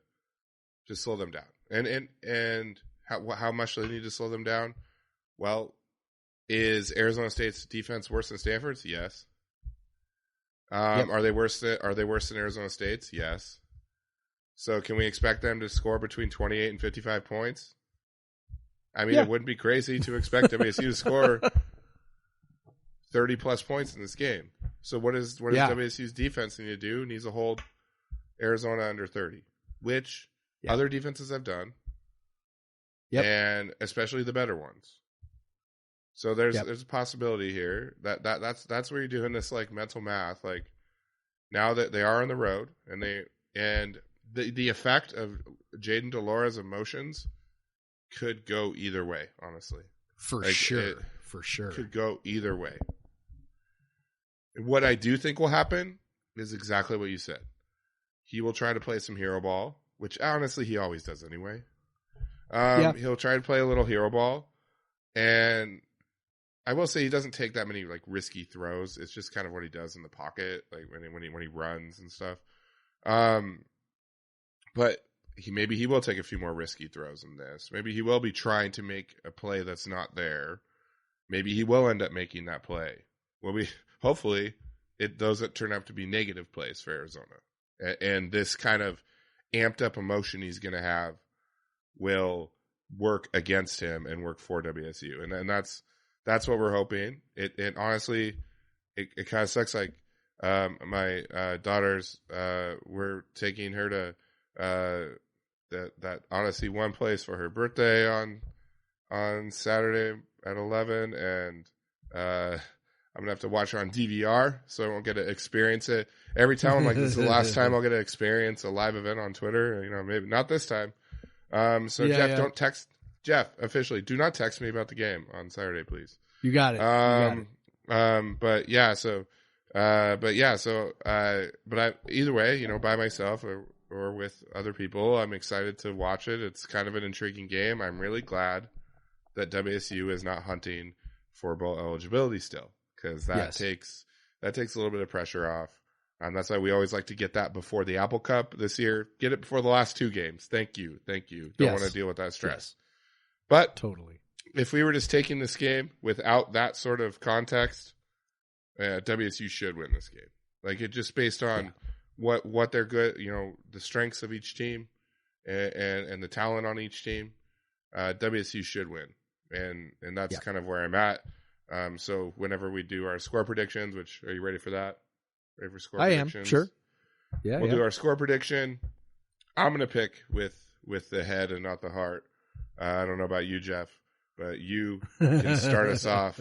slow them down, and how much do they need to slow them down? Well, is Arizona State's defense worse than Stanford's? Yes. Are they worse than Arizona State's? Yes. So can we expect them to score between 28 and 55 points? I mean, it wouldn't be crazy to expect WSU to score 30 plus points in this game. So what does WSU's defense need to do? It needs to hold Arizona under 30, which other defenses have done. And especially the better ones. So there's a possibility here that's where you're doing this like mental math. Like now that they are on the road and the effect of Jayden de Laura's emotions could go either way, honestly. For sure. Could go either way. What I do think will happen is exactly what you said. He will try to play some hero ball, which honestly he always does anyway. He'll try to play a little hero ball, and I will say he doesn't take that many like risky throws. It's just kind of what he does in the pocket, like when he runs and stuff. But maybe he will take a few more risky throws in this. Maybe he will be trying to make a play that's not there. Maybe he will end up making that play. Hopefully those that turn out to be negative plays for Arizona, and this kind of amped up emotion he's going to have will work against him and work for WSU, and that's what we're hoping. It honestly, it kind of sucks. Like my daughters, we're taking her to that honestly one place for her birthday on Saturday at 11, and I'm gonna have to watch her on DVR, so I won't get to experience it. Every time I'm like, this is the last time I'll get to experience a live event on Twitter. Maybe not this time. Don't text. Jeff, officially, do not text me about the game on Saturday, please. You got it. But either way, by myself or with other people, I'm excited to watch it. It's kind of an intriguing game. I'm really glad that WSU is not hunting for bowl eligibility still, because that takes a little bit of pressure off. That's why we always like to get that before the Apple Cup this year. Get it before the last 2 games. Thank you. Don't want to deal with that stress. But totally. If we were just taking this game without that sort of context, WSU should win this game. Like it just based on what they're good, the strengths of each team and the talent on each team. WSU should win, and that's kind of where I'm at. So whenever we do our score predictions, which are you ready for that? Ready for score predictions? I am, sure. Yeah, we'll do our score prediction. I'm going to pick with the head and not the heart. I don't know about you, Jeff, but you can start us off.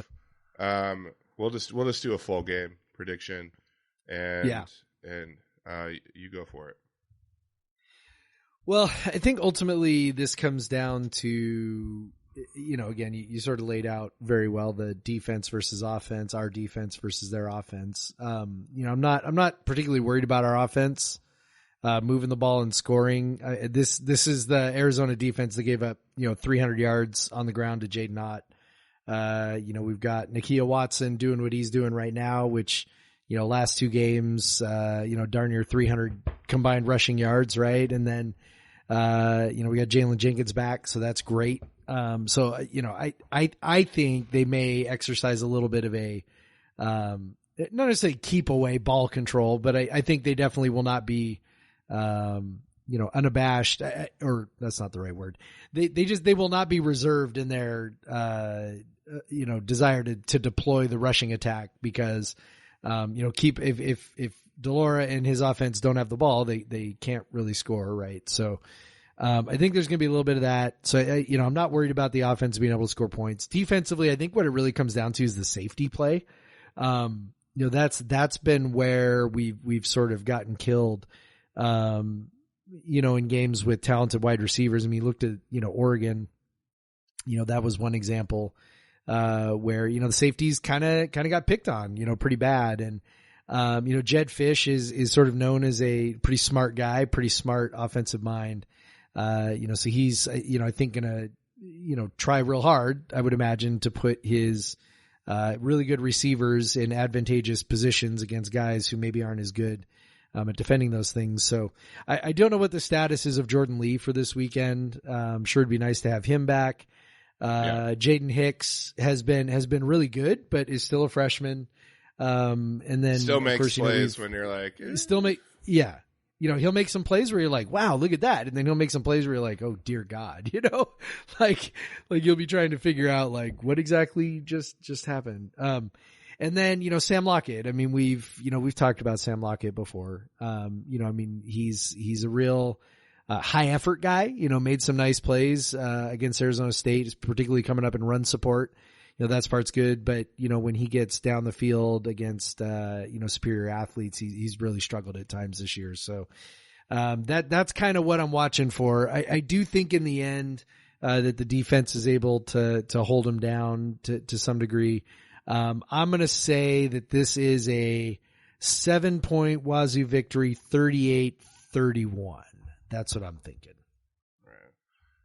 We'll just do a full game prediction, and you go for it. Well, I think ultimately this comes down to, again, you sort of laid out very well the defense versus offense, our defense versus their offense. I'm not particularly worried about our offense moving the ball and scoring. This is the Arizona defense that gave up 300 yards on the ground to Jayden Ott. We've got Nakia Watson doing what he's doing right now, which last 2 games, darn near 300 combined rushing yards, right? And then We got Jalen Jenkins back, so that's great. I think they may exercise a little bit of a, not necessarily keep away ball control, but I think they definitely will not be, unabashed, or that's not the right word. They will not be reserved in their, desire to deploy the rushing attack because, if de Laura and his offense don't have the ball, they can't really score, right? So, I think there's going to be a little bit of that. So, I'm not worried about the offense being able to score points. Defensively, I think what it really comes down to is the safety play. That's been where we've sort of gotten killed, in games with talented wide receivers. I mean, you looked at, Oregon, that was one example, where, the safeties kind of got picked on, pretty bad. And, Jed Fish is sort of known as a pretty smart guy, pretty smart offensive mind. So he's, I think gonna, try real hard, I would imagine, to put his, really good receivers in advantageous positions against guys who maybe aren't as good, at defending those things. So I don't know what the status is of Jordan Lee for this weekend. I'm sure it'd be nice to have him back. Jaden Hicks has been really good, but is still a freshman. And then still makes of course, plays when you're like, he'll make some plays where you're like, wow, look at that. And then he'll make some plays where you're like, oh dear God, like you'll be trying to figure out like what exactly just happened. And then, Sam Lockett, I mean, we've talked about Sam Lockett before. He's a real, high effort guy, made some nice plays, against Arizona State, particularly coming up in run support. That part's good, but when he gets down the field against superior athletes, he's really struggled at times this year. So that's kind of what I'm watching for. I do think in the end that the defense is able to hold him down to some degree. I'm going to say that this is a 7-point Wazoo victory, 38-31. That's what I'm thinking. Right.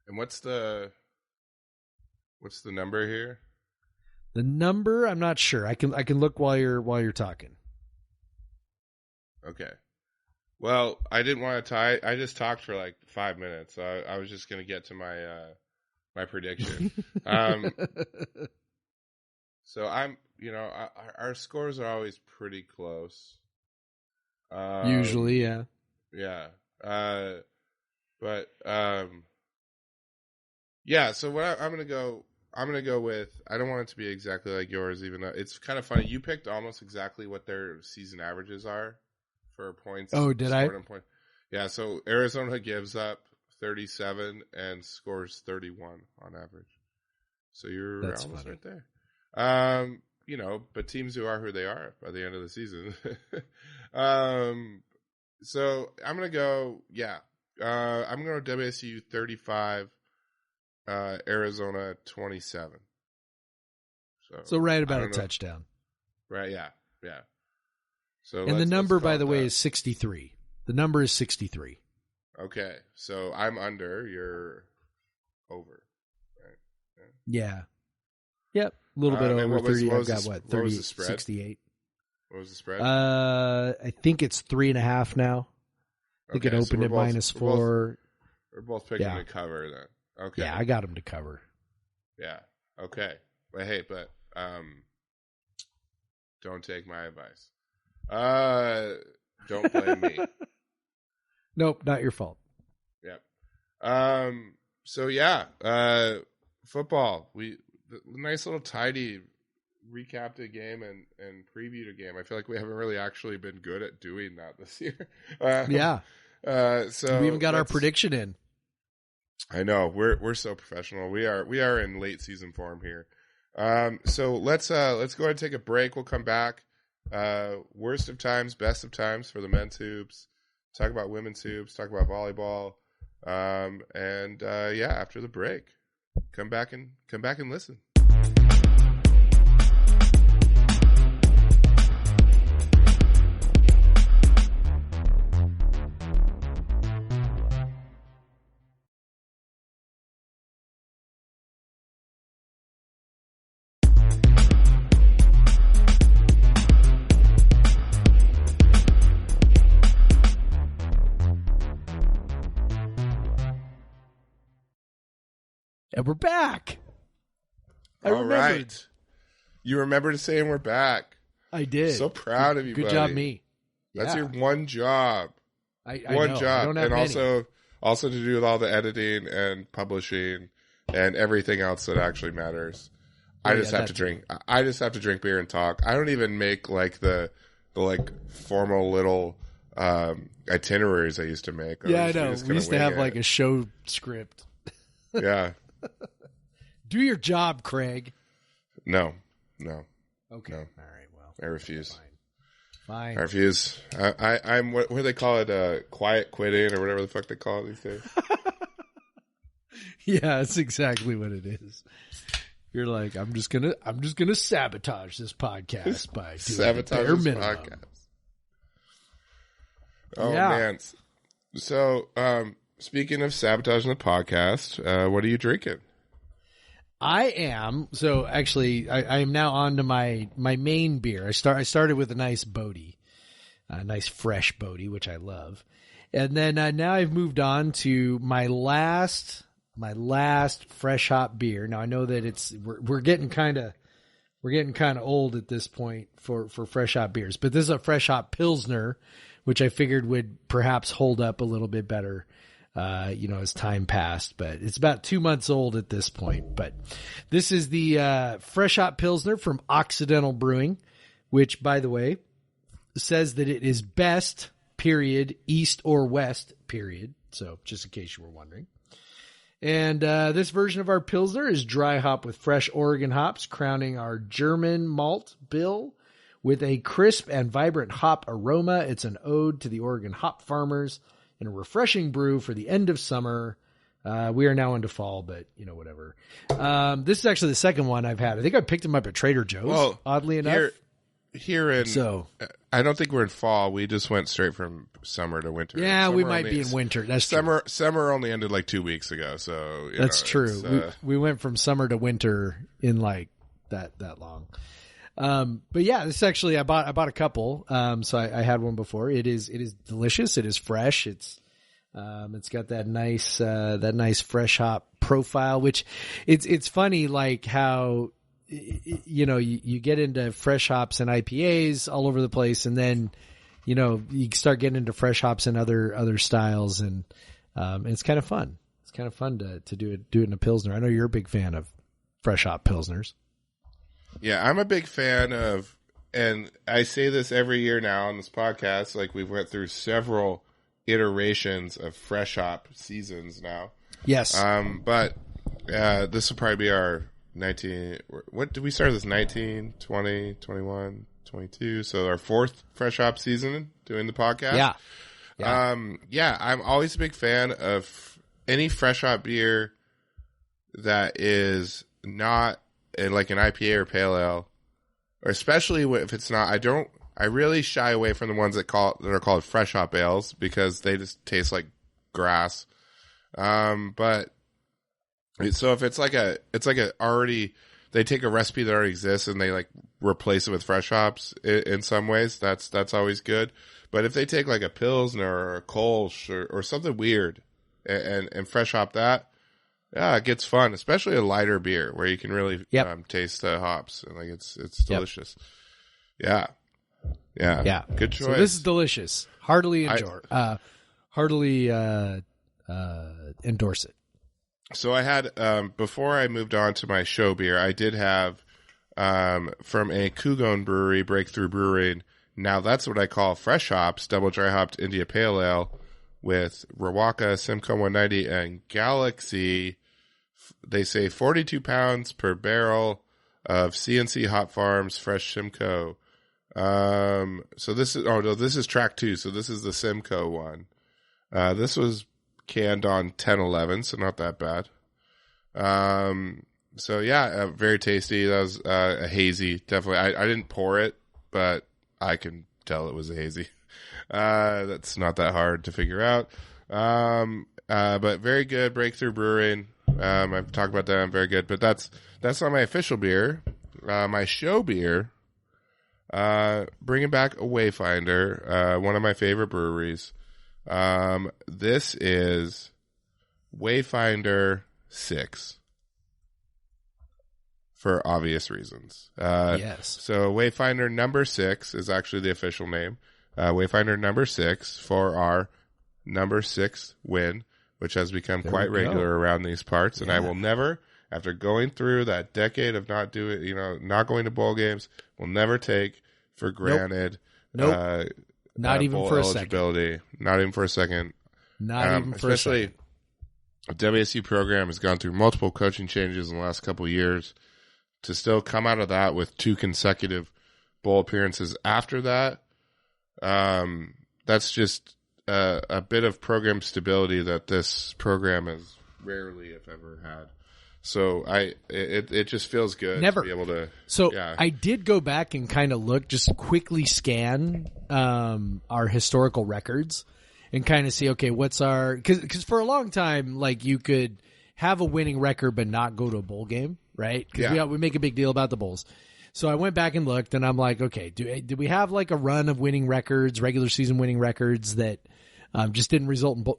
And what's the number here? The number, I'm not sure. I can look while you're talking. Okay. Well, I didn't want to tie. I just talked for like 5 minutes. So I was just going to get to my prediction. So I'm, our scores are always pretty close. Usually, yeah. Yeah. So what I'm going to go with, I don't want it to be exactly like yours, even though it's kind of funny. You picked almost exactly what their season averages are for points. Oh, did I? Yeah, so Arizona gives up 37 and scores 31 on average. So you're That's almost funny. right there. But teams who are who they are by the end of the season. So I'm going to go, I'm going to WSU 35, Arizona 27. So right about a touchdown. Right, yeah. So and the number, by the way, is 63. The number is 63. Okay, so I'm under, you're over. Right? Yeah. Yep. A little bit over 30. I've got 30, what was the spread? 68. What was the spread? I think it's 3.5 now. I think it opened at -4. We're both picking to cover then. Okay. Yeah, I got him to cover. Yeah. Okay. But don't take my advice. Don't blame me. Nope, not your fault. Yep. Football. Nice little tidy recapped a game and previewed a game. I feel like we haven't really actually been good at doing that this year. So we even got our prediction in. I know we're so professional. We are in late season form here. So let's go ahead and take a break. We'll come back. Worst of times, best of times for the men's hoops. Talk about women's hoops. Talk about volleyball. After the break, come back and listen. And we're back. I All remembered. right. You remembered saying we're back. I did. So proud of you, Good buddy. job, me. That's Yeah. your one job. I One know. I job. don't have And many. also to do with all the editing and publishing and everything else that actually matters. I just have to drink. I just have to drink beer and talk. I don't even make like the formal little itineraries I used to make. Yeah, I know. We used to have like a show script. Yeah. Do your job, Craig. No. Okay. No. All right. Well, I refuse. fine. I refuse. I'm what do they call it? Quiet quitting or whatever the fuck they call it these days. Yeah, that's exactly what it is. You're like, I'm just gonna sabotage this podcast by doing Sabotage the bare this minimum. podcast. Oh Yeah. man. So speaking of sabotaging the podcast, what are you drinking? I am. So actually, I am now on to my main beer. I started with a nice Bodhi, a nice fresh Bodhi, which I love. And then now I've moved on to my last fresh hop beer. Now I know that we're getting kind of old at this point for fresh hop beers, but this is a fresh hop Pilsner, which I figured would perhaps hold up a little bit better, as time passed, but it's about 2 months old at this point. But this is the fresh hop Pilsner from Occidental Brewing, which, by the way, says that it is best, period, east or west, period. So just in case you were wondering. And this version of our Pilsner is dry hop with fresh Oregon hops, crowning our German malt bill with a crisp and vibrant hop aroma. It's an ode to the Oregon hop farmers and a refreshing brew for the end of summer. We are now into fall, but whatever. This is actually the second one I've had. I think I picked them up at Trader Joe's, oddly enough. I don't think we're in fall. We just went straight from summer to winter. Yeah, Summer we might be in winter. That's true. Summer only ended like 2 weeks ago, so that's true. We went from summer to winter in like that long. But yeah, this actually I bought a couple. So I had one before. It is delicious. It is fresh. It's got that nice fresh hop profile, which it's funny like how you get into fresh hops and IPAs all over the place, and then you start getting into fresh hops and other styles, and it's kind of fun. It's kind of fun to do it in a Pilsner. I know you're a big fan of fresh hop Pilsners. Yeah, I'm a big fan of, and I say this every year now on this podcast, like we've went through several iterations of fresh hop seasons now. Yes. But this will probably be our 19, what did we start this? 19, 20, 21, 22. So our fourth fresh hop season doing the podcast. Yeah. I'm always a big fan of any fresh hop beer that is not like an IPA or pale ale, or especially if it's not. I really shy away from the ones that are called fresh hop ales because they just taste like grass. But so if it's like a already, they take a recipe that already exists and they like replace it with fresh hops in some ways, that's always good. But if they take like a Pilsner or a Kolsch or something weird and fresh hop that, yeah, it gets fun, especially a lighter beer where you can really taste the hops and like it's delicious. Yeah. Good choice. So this is delicious. Heartily endorse it. So I had, before I moved on to my show beer, I did have, from a Cougs brewery, Breakthrough Brewing. Now that's what I call fresh hops, double dry hopped India Pale Ale with Rawaka, Simcoe 190, and Galaxy. They say 42 pounds per barrel of CNC Hop Farms fresh Simcoe. So this is track 2. So this is the Simcoe one. This was canned on 10/11, so not that bad. So yeah, very tasty. That was a hazy, definitely. I didn't pour it, but I can tell it was a hazy. That's not that hard to figure out. But very good. Breakthrough Brewing. I've talked about that. I'm very good, but that's not my official beer. My show beer, bringing back a Wayfinder, one of my favorite breweries. This is Wayfinder 6. for obvious reasons. Yes. So Wayfinder number 6 is actually the official name. Wayfinder number 6 for our number 6 win, which has become quite regular around these parts. And I will never, after going through that decade of not going to bowl games, will never take for granted. Not even bowl for a eligibility. Not even for a second. Not even for a second. The WSU program has gone through multiple coaching changes in the last couple of years. To still come out of that with 2 consecutive bowl appearances after that, that's just a bit of program stability that this program has rarely, if ever, had. So it just feels good to be able to. So I did go back and kind of look, just quickly scan our historical records and kind of see, okay, what's our, because for a long time, like, you could have a winning record but not go to a bowl game, right? Because we make a big deal about the bowls. So I went back and looked, and I'm like, okay, do we have like a run of winning records, regular season winning records that just didn't result in bowl?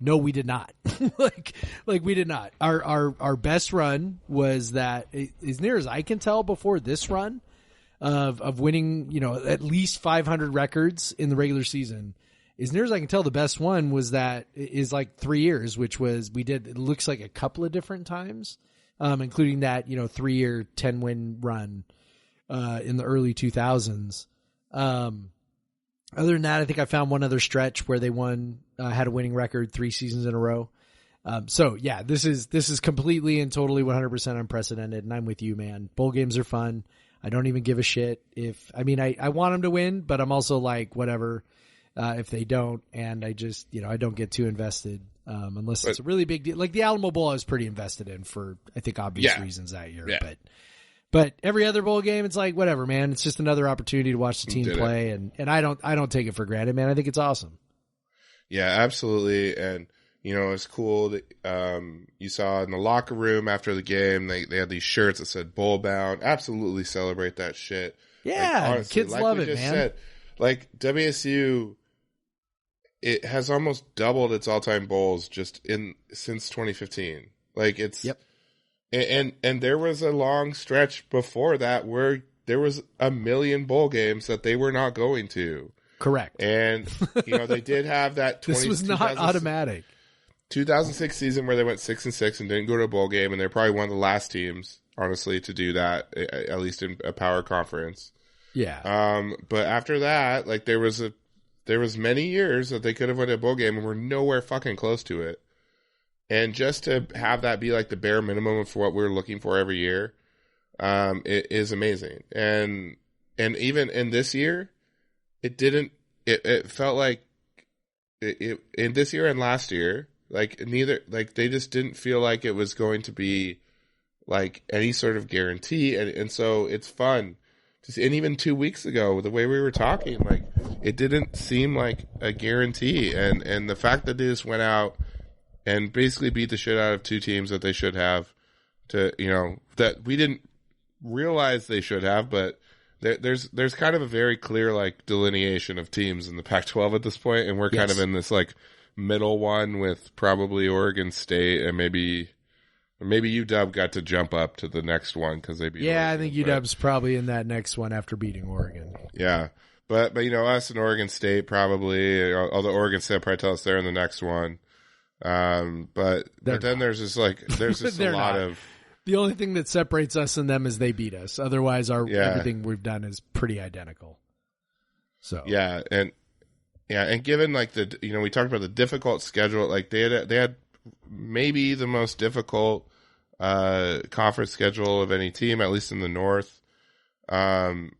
No, we did not. like we did not. Our best run was that, as near as I can tell, before this run of winning, at least 500 records in the regular season. As near as I can tell, the best one was that is like 3 years, which was it looks like a couple of different times, including that 3-year 10-win run in the early 2000s. Other than that, I think I found one other stretch where they had a winning record 3 seasons in a row. So yeah, this is completely and totally 100% unprecedented, and I'm with you, man. Bowl games are fun. I don't even give a shit I want them to win, but I'm also like, whatever, if they don't, and I just, I don't get too invested, unless it's a really big deal. Like the Alamo Bowl I was pretty invested in for, I think, obvious reasons that year, but every other bowl game, it's like, whatever, man. It's just another opportunity to watch the team play, and I don't take it for granted, man. I think it's awesome. Yeah, absolutely. And, it's cool that you saw in the locker room after the game, they had these shirts that said bowl bound. Absolutely celebrate that shit. Yeah, like, honestly, kids love it, man. Said, like, WSU, it has almost doubled its all-time bowls since 2015. Like, it's And there was a long stretch before that where there was 1 million bowl games that they were not going to. Correct. And, they did have that this was not automatic. 2006 season where they went 6-6 and didn't go to a bowl game, and they're probably one of the last teams, honestly, to do that, at least in a power conference. Yeah. But after that, like, there was many years that they could have went to a bowl game and were nowhere fucking close to it. And just to have that be like the bare minimum for what we're looking for every year, it is amazing. And even in this year, it felt like in this year and last year, they just didn't feel like it was going to be like any sort of guarantee. And so it's fun. And even 2 weeks ago, the way we were talking, like, it didn't seem like a guarantee. And the fact that they just went out and basically beat the shit out of 2 teams that they should have, that we didn't realize they should have, but there's kind of a very clear, like, delineation of teams in the Pac-12 at this point, and we're kind of in this, like, middle one with probably Oregon State and maybe UW got to jump up to the next one because they beat Oregon, I think UW's probably in that next one after beating Oregon. Yeah. But us and Oregon State probably, although Oregon State probably tell us they're in the next one. But then there's just a lot of. The only thing that separates us and them is they beat us. Otherwise, everything we've done is pretty identical. So and given like we talked about the difficult schedule, like they had maybe the most difficult conference schedule of any team, at least in the North, and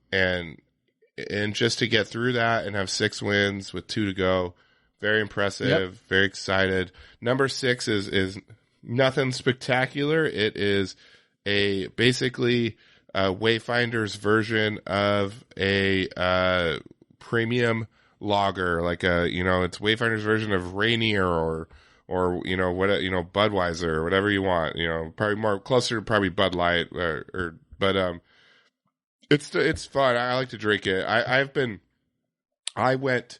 just to get through that and have 6 wins with 2 to go. Very impressive. Very excited. Number 6 is nothing spectacular. It is basically a Wayfinder's version of a premium lager, like it's Wayfinder's version of Rainier or Budweiser or whatever you want. Probably more closer to probably Bud Light but it's fun. I like to drink it. I went.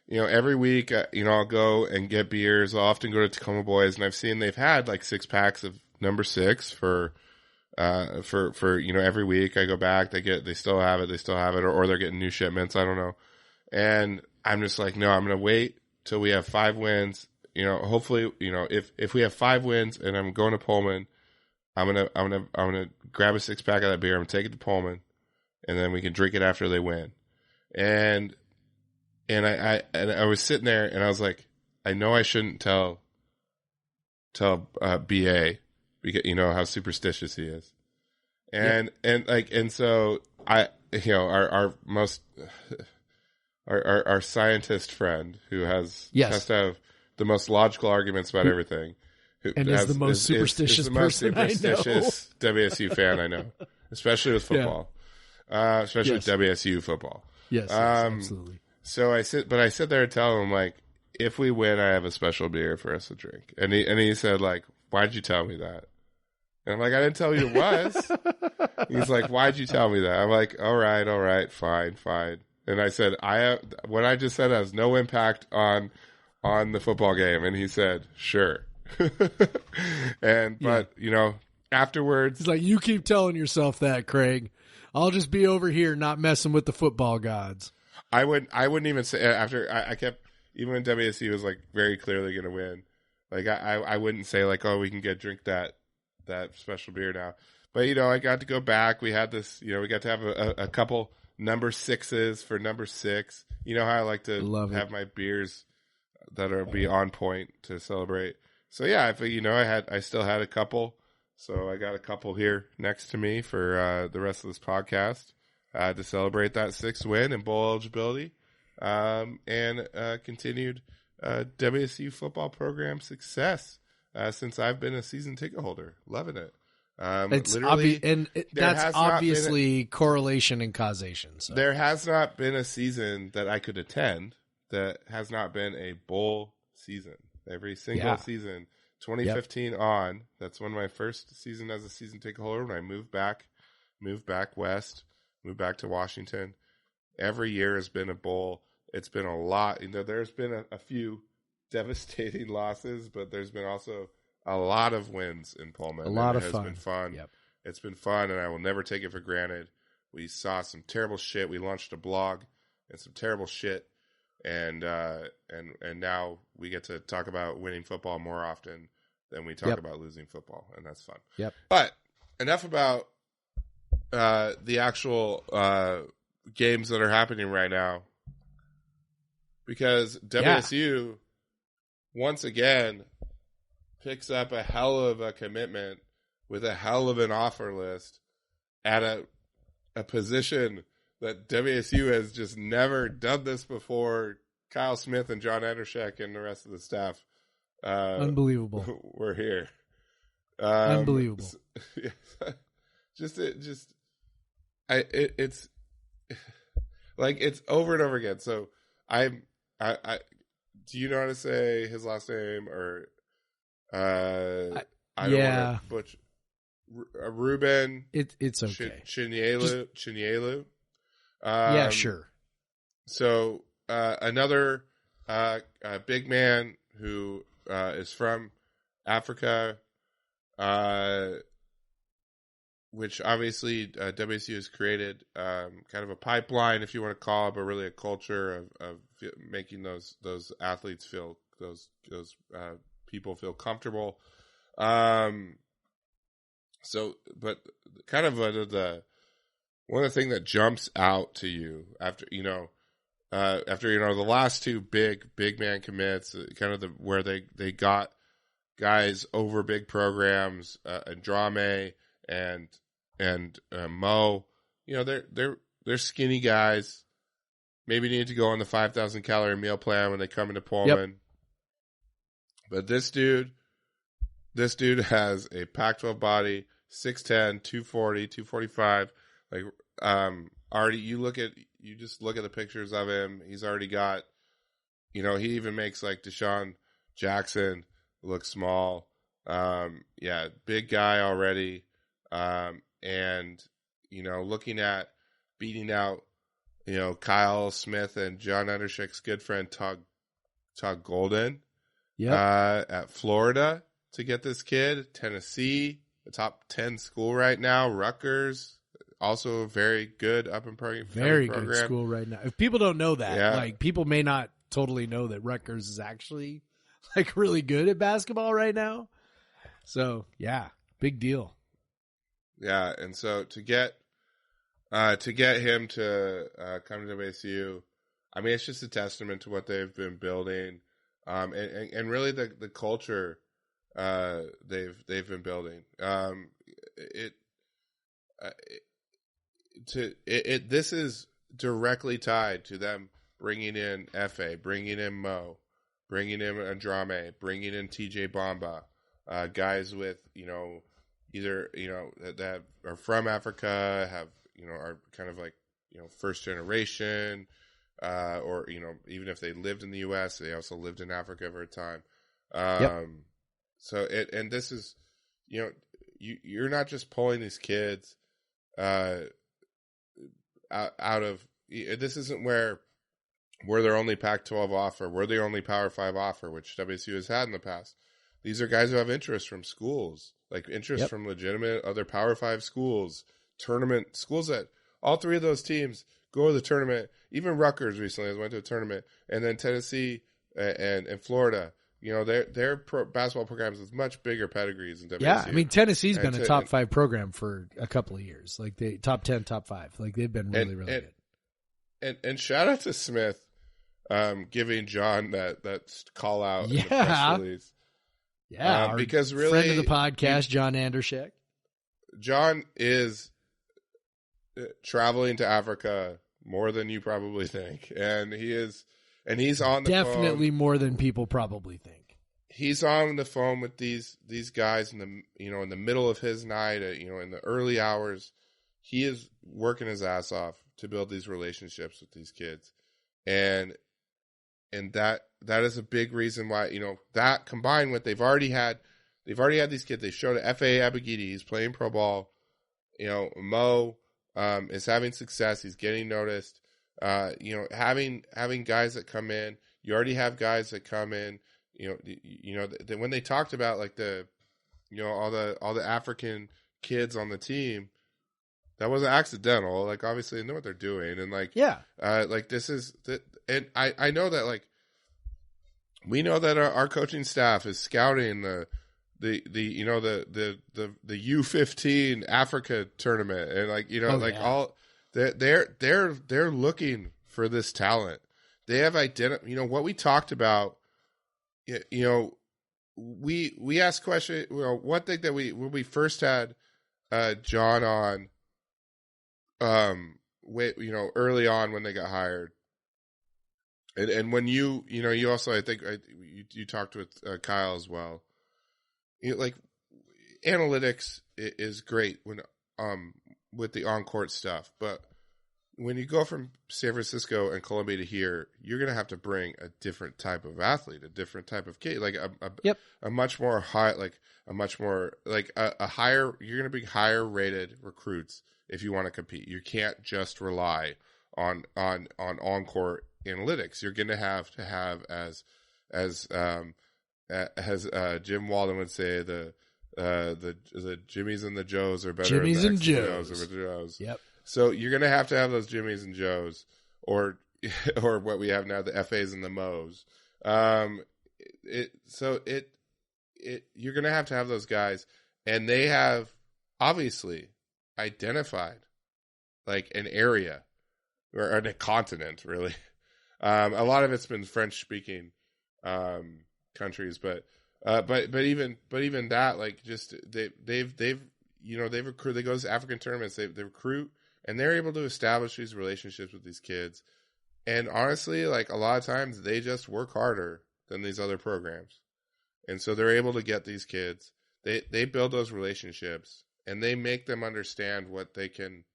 Every week, I'll go and get beers. I'll often go to Tacoma Boys, and I've seen they've had like 6 packs of number 6 for for every week I go back, they still have it, or they're getting new shipments. I don't know. And I'm just like, no, I'm going to wait till we have 5 wins. Hopefully, if we have 5 wins and I'm going to Pullman, I'm gonna grab a 6-pack of that beer. I'm gonna take it to Pullman, and then we can drink it after they win. And I was sitting there, and I was like, I know I shouldn't tell BA, because how superstitious he is, and so our scientist friend who has to have the most logical arguments about everything. And is the most superstitious person I know. WSU fan I know, especially with football, especially with WSU football. Yes, absolutely. So I sit there and tell him, like, if we win, I have a special beer for us to drink. And he said, like, why'd you tell me that? And I'm like, I didn't tell you it was. He's like, why'd you tell me that? I'm like, all right, fine. And I said, what I just said has no impact on the football game. And he said, sure. But afterwards, he's like, you keep telling yourself that, Craig. I'll just be over here not messing with the football gods. I wouldn't even say, after I kept, even when WSU was like very clearly going to win, like I wouldn't say like, oh, we can drink that special beer now. But I got to go back. We had this, we got to have a couple number 6s for number 6. You know how I like to have my beers that are be on point to celebrate. So yeah, I still had a couple. So I got a couple here next to me for the rest of this podcast to celebrate that 6th win and bowl eligibility, and continued WSU football program success since I've been a season ticket holder. Loving it. It's that's obviously correlation and causation. So. There has not been a season that I could attend that has not been a bowl season. Every single season, 2015 on, that's when my first season as a season ticket holder, when I moved back west, moved back to Washington. Every year has been a bowl. It's been a lot. There's been a few devastating losses, but there's been also a lot of wins in Pullman. A lot of fun. It's been fun. Yep. It's been fun, and I will never take it for granted. We saw some terrible shit. We launched a blog and some terrible shit. And now we get to talk about winning football more often than we talk about losing football, and that's fun. Yep. But enough about the actual games that are happening right now, because WSU once again picks up a hell of a commitment with a hell of an offer list at a position that WSU has just never done this before. Kyle Smith and John Andershek and the rest of the staff, unbelievable. We're here. Unbelievable. It's like it's over and over again. So I do you know how to say his last name, or I don't want to butcher Ruben? It's okay. Chinyelu. Yeah, sure. So another big man who is from Africa, which obviously WSU has created kind of a pipeline, if you want to call it, but really a culture of making those athletes feel, those people feel comfortable. So, but kind of the one of the things that jumps out to you after the last 2 big man commits, kind of where they got guys over big programs, Andrame and Mo, they're skinny guys, maybe need to go on the 5,000 calorie meal plan when they come into Pullman. Yep. But this dude has a Pac-12 body, 6'10", 240, 245. Like, already you just look at the pictures of him. He's already got, he even makes like Deshaun Jackson look small. Big guy already. And, looking at beating out, Kyle Smith and John Undershek's good friend, Todd Golden, at Florida to get this kid, Tennessee, a top 10 school right now. Rutgers, also a very good up and Very program. good school right now. If people don't know that, Yeah. like people may not totally know that Rutgers is actually like really good at basketball right now. So yeah, big deal. Yeah, and so to get him to come to WSU, I mean, it's just a testament to what they've been building, and really the culture they've been building. This is directly tied to them bringing in Fa, bringing in Mo, bringing in Andrame, bringing in TJ Bamba, guys with either that are from Africa, have are kind of like first generation, or even if they lived in the U.S., they also lived in Africa for a time. So this is you're not just pulling these kids out of, this isn't where we're their only Pac-12 offer, we're the only Power 5 offer, which WSU has had in the past. These are guys who have interest from schools, like interest from legitimate other Power 5 schools, tournament schools that all three of those teams go to the tournament. Even Rutgers recently went to a tournament, and then Tennessee and Florida. Their basketball programs with much bigger pedigrees than WSU. Yeah, I mean Tennessee's been a top 5 program for a couple of years, like they top 10, top 5. Like they've been really good. And shout out to Smith, giving John that call out in the press release. Yeah, because really, friend of the podcast, John Andershek. John is traveling to Africa more than you probably think, and he's on the definitely phone. More than people probably think. He's on the phone with these guys in the in the middle of his night, in the early hours. He is working his ass off to build these relationships with these kids, and that is a big reason why that combined with they've already had these kids. They showed F.A. Abagidi, he's playing pro ball. Mo is having success. He's getting noticed. Having guys that come in, you already have guys that come in. When they talked about like all the African kids on the team, that wasn't accidental. Like obviously they know what they're doing, and like this is and I know that like we know that our coaching staff is scouting the U15 Africa tournament, and all they're looking for this talent. They have what we talked about. We asked question. One thing that when we first had John on, early on when they got hired, and when you also I think you talked with Kyle as well. Like analytics is great when with the on-court stuff, but when you go from San Francisco and Columbia to here, you're going to have to bring a different type of athlete, a different type of kid, like a much more high, a higher. You're going to bring higher rated recruits if you want to compete. You can't just rely on on-court analytics. You're going to have as Jim Walden would say, the Jimmies and the Joes are better. Jimmies than and the Joes. Yep. So you're going to have those Jimmies and Joes, or what we have now, the FAs and the Mo's. You're going to have those guys, and they have obviously identified like an area or a continent, really. A lot of it's been French speaking countries, but even that, like, just they've recruit. They go to African tournaments. They recruit, and they're able to establish these relationships with these kids. And honestly, like a lot of times, they just work harder than these other programs, and so they're able to get these kids. They build those relationships, and they make them understand what they can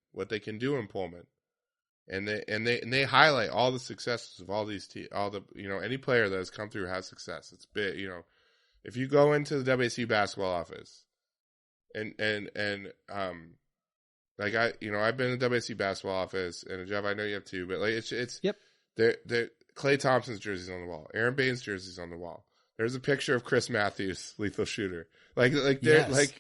do in Pullman. And they highlight all the successes of all these any player that has come through has success. It's big, if you go into the WSU basketball office and like I've been in the WSU basketball office, and Jeff, I know you have too, but like it's yep. Klay Thompson's jersey's on the wall, Aaron Baines' jersey's on the wall. There's a picture of Chris Matthews, lethal shooter. Like they're Yes.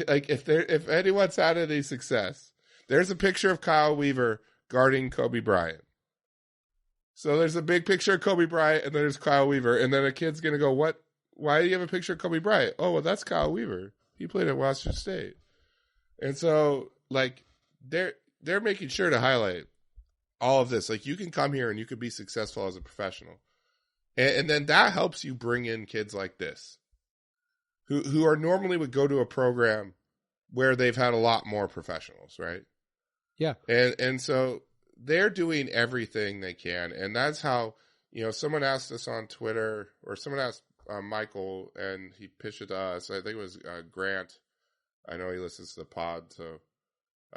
like if anyone's had any success, there's a picture of Kyle Weaver guarding Kobe Bryant. So there's a big picture of Kobe Bryant, and then there's Kyle Weaver, and then a kid's gonna go, "What? Why do you have a picture of Kobe Bryant?" Oh, well, that's Kyle Weaver. He played at Washington State, and so like they're making sure to highlight all of this. Like, you can come here and you could be successful as a professional, and then that helps you bring in kids like this, who are normally would go to a program where they've had a lot more professionals, right? Yeah. And so they're doing everything they can. And that's how, someone asked us on Twitter, or someone asked Michael, and he pitched it to us. I think it was Grant. I know he listens to the pod. So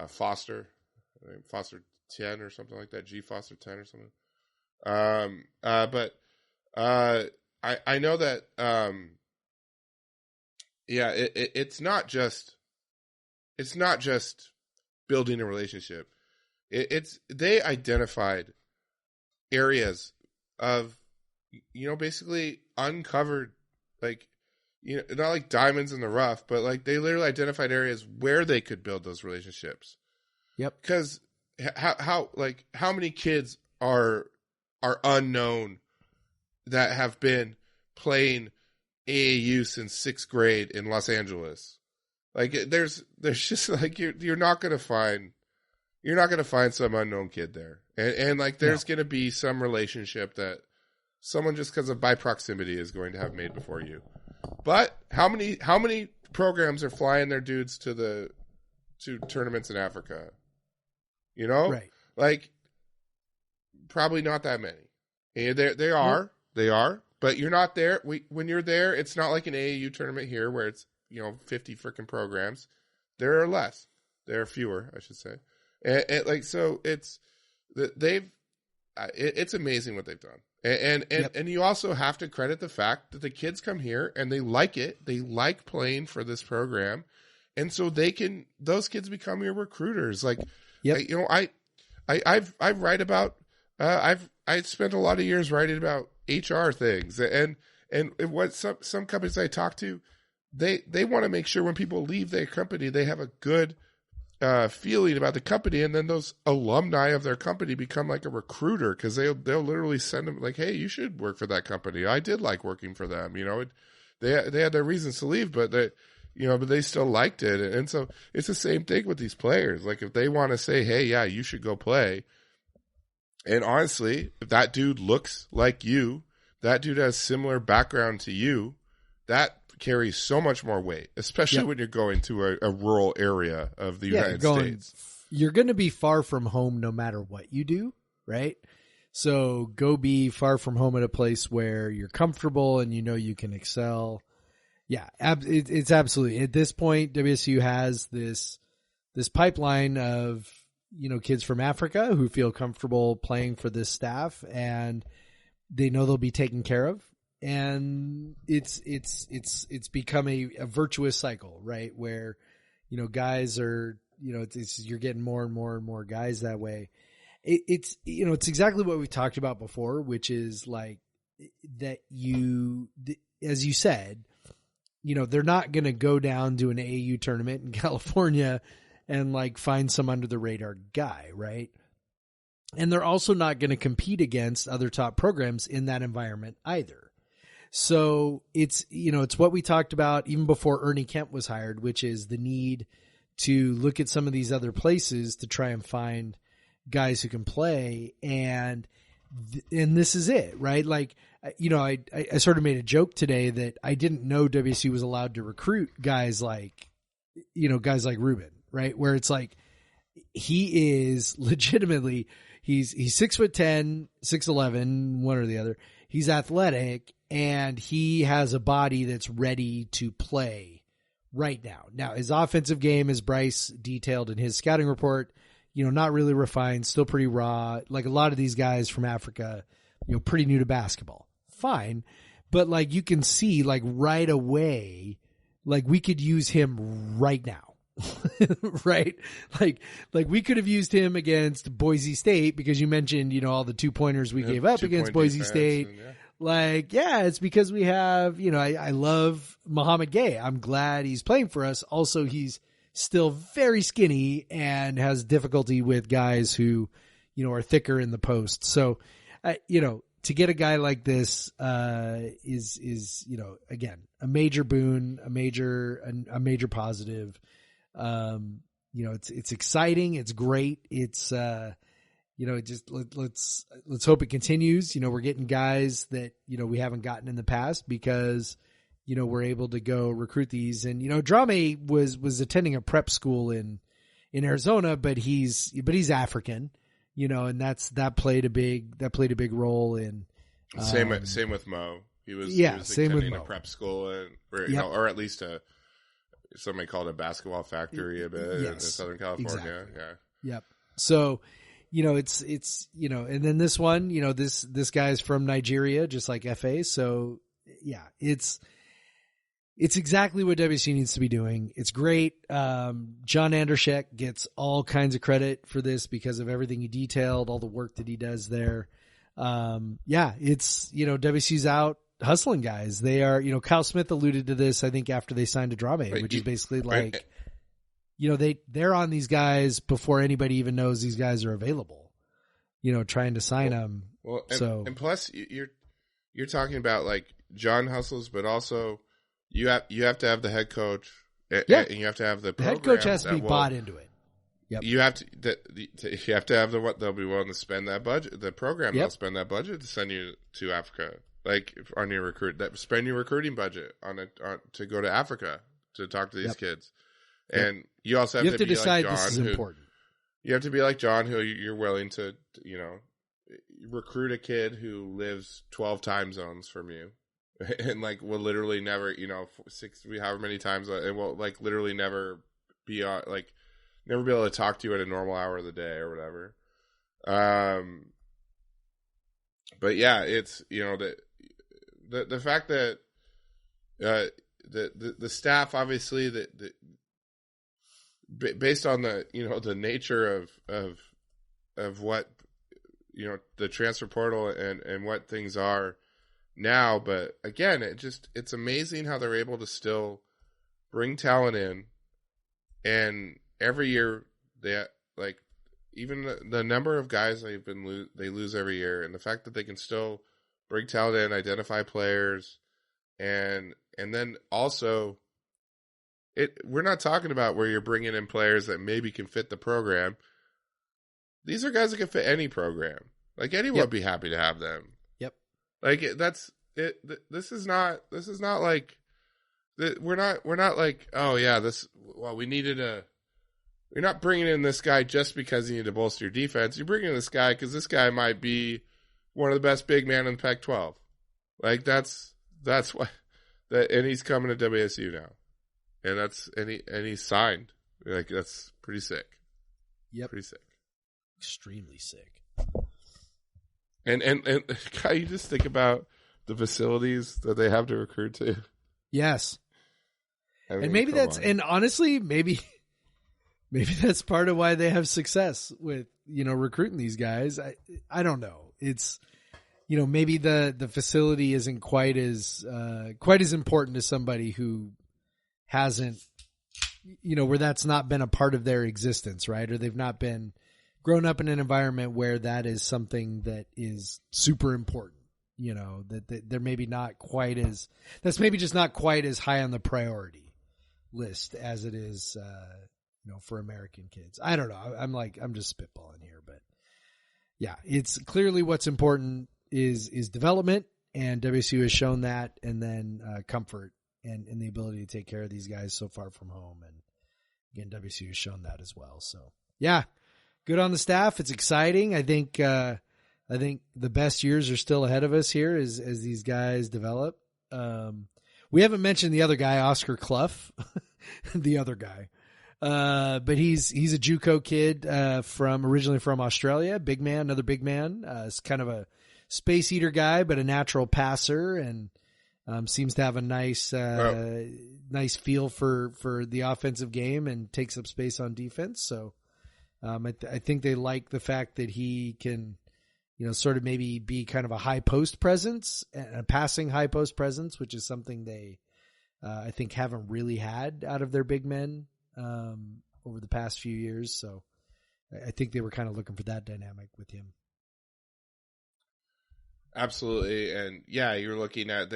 Foster, I think Foster 10 or something like that. G Foster 10 or something. But I know that, it's not just building a relationship. They identified areas of, basically uncovered, like, not like diamonds in the rough, but like they literally identified areas where they could build those relationships. Yep. Because how many kids are unknown that have been playing AAU since 6th grade in Los Angeles? Like, there's just like you're not gonna find some unknown kid there, and like there's gonna be some relationship that someone just because of by proximity is going to have made before you. But how many programs are flying their dudes to tournaments in Africa? Right. Like, probably not that many. And they are, but you're not there. When you're there, it's not like an AAU tournament here where it's 50 freaking programs. There are less. There are fewer, I should say. And like, so it's amazing what they've done. And you also have to credit the fact that the kids come here and they like it. They like playing for this program. And so those kids become your recruiters. Like, I write about, I spent a lot of years writing about HR things, and what some companies I talk to, they want to make sure when people leave their company, they have a good feeling about the company, and then those alumni of their company become like a recruiter, because they'll literally send them like, "Hey, you should work for that company. I did like working for them." They had their reasons to leave, but they still liked it, and so it's the same thing with these players. Like, if they want to say, "Hey, yeah, you should go play," and honestly, if that dude looks like you, that dude has similar background to you, that carries so much more weight, especially when you're going to a rural area of the United States. You're going to be far from home no matter what you do, right? So go be far from home at a place where you're comfortable and you can excel. Yeah, it's absolutely. At this point, WSU has this pipeline of kids from Africa who feel comfortable playing for this staff, and they know they'll be taken care of. And it's become a virtuous cycle, right? Where, guys are, you're getting more and more and more guys that way. It's exactly what we talked about before, which is like that as you said, they're not going to go down to an AAU tournament in California and like find some under the radar guy, right? And they're also not going to compete against other top programs in that environment either. So it's what we talked about even before Ernie Kemp was hired, which is the need to look at some of these other places to try and find guys who can play. And this is it, right? Like, I sort of made a joke today that I didn't know WSU was allowed to recruit guys like Ruben, right? Where it's like, he is legitimately, he's 6'10", 6'11", one or the other. He's athletic, and he has a body that's ready to play right now. Now, his offensive game, as Bryce detailed in his scouting report, not really refined, still pretty raw. Like a lot of these guys from Africa, pretty new to basketball. Fine. But like, you can see like right away, like we could use him right now. Right? Like we could have used him against Boise State, because you mentioned, all the 2-pointers we gave up against Boise State. Like, yeah, it's because we have, I love Muhammad Gay. I'm glad he's playing for us. Also, he's still very skinny and has difficulty with guys who, are thicker in the post. So, to get a guy like this, is, again, a major boon, a major positive. It's exciting. It's great. It's, just let's hope it continues. We're getting guys that, we haven't gotten in the past because, we're able to go recruit these. And, Drame was attending a prep school in Arizona, but he's African, and that played a big role in, same with Mo. He was same with attending Mo. a prep school Yep. or at least somebody called it a basketball factory a bit in Southern California. Exactly. Yeah. Yep. So, it's, and then this one, this guy's from Nigeria, just like FA. So yeah, it's exactly what WSU needs to be doing. It's great. John Andershek gets all kinds of credit for this because of everything he detailed, all the work that he does there. It's, WSU's out hustling guys. They are, Kyle Smith alluded to this, I think, after they signed to Drame, which is basically like, they're on these guys before anybody even knows these guys are available, trying to sign them. Well, and plus you're talking about like John hustles, but also you have to have the head coach and you have to have the head coach has to be bought into it. Yep. You have to have they'll be willing to spend that budget, the program Yep. they'll spend that budget to send you to Africa, like on your spend your recruiting budget to go to Africa to talk to these Yep. kids. Yep. And you also have to be decide like John, this is important. You have to be like John, who you're willing to, recruit a kid who lives 12 time zones from you, and like will literally never, however many times it will like literally never be on, like never be able to talk to you at a normal hour of the day or whatever. But yeah, it's the fact that the staff obviously based on the nature of what the transfer portal and what things are now, but again, it's amazing how they're able to still bring talent in, and every year they like even the number of guys they lose every year, and the fact that they can still bring talent in, identify players, and then also we're not talking about where you're bringing in players that maybe can fit the program. These are guys that can fit any program. Like anyone would be happy to have them. Yep. Like that's it. This is not like we're not like, oh yeah, we needed you're not bringing in this guy just because you need to bolster your defense. You're bringing in this guy because this guy might be one of the best big men in the Pac-12. Like that's why and he's coming to WSU now. And he's signed. Like that's pretty sick. Yep. Pretty sick. Extremely sick. And God, you just think about the facilities that they have to recruit to. Yes. I mean, And maybe come on. and honestly, maybe that's part of why they have success with, recruiting these guys. I don't know. It's, maybe the facility isn't quite as important to somebody who hasn't, where that's not been a part of their existence, right? Or they've not been grown up in an environment where that is something that is super important, that they're maybe not quite as, that's maybe just not quite as high on the priority list as it is, for American kids. I don't know. I'm just spitballing here, but yeah, it's clearly what's important is development, and WSU has shown that, and then comfort and the ability to take care of these guys so far from home. And again, WSU has shown that as well. So yeah, good on the staff. It's exciting. I think the best years are still ahead of us here as these guys develop. We haven't mentioned the other guy, Oscar Clough, the other guy. But he's a JUCO kid, originally from Australia. Big man, another big man. It's kind of a space eater guy, but a natural passer, and seems to have a nice feel for the offensive game and takes up space on defense. So, I think they like the fact that he can, sort of maybe be kind of a high post presence, a passing high post presence, which is something they, I think, haven't really had out of their big men over the past few years. So I think they were kind of looking for that dynamic with him. Absolutely. And yeah, you're looking at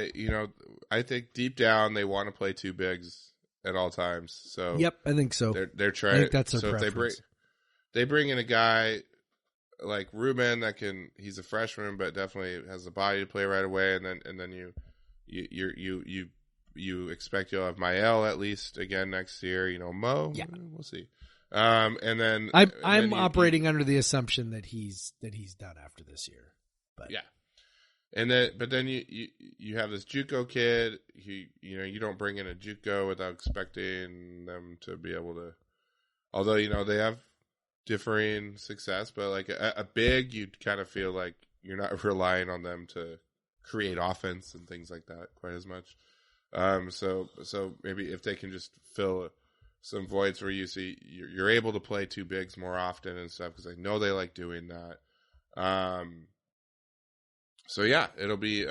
I think deep down they want to play two bigs at all times. So yep, I think so. They're trying. I think that's their so preference. if they bring in a guy like Ruben he's a freshman, but definitely has the body to play right away. And then you expect you'll have Mael at least again next year, Mo, yeah. We'll see. And then I'm operating under the assumption that he's done after this year, but yeah. And then you have this JUCO kid. You don't bring in a JUCO without expecting them to be able to. Although they have differing success, but like a big, you'd kind of feel like you're not relying on them to create offense and things like that quite as much. So maybe if they can just fill some voids where you see you're able to play two bigs more often and stuff, because I know they like doing that. So yeah, it'll be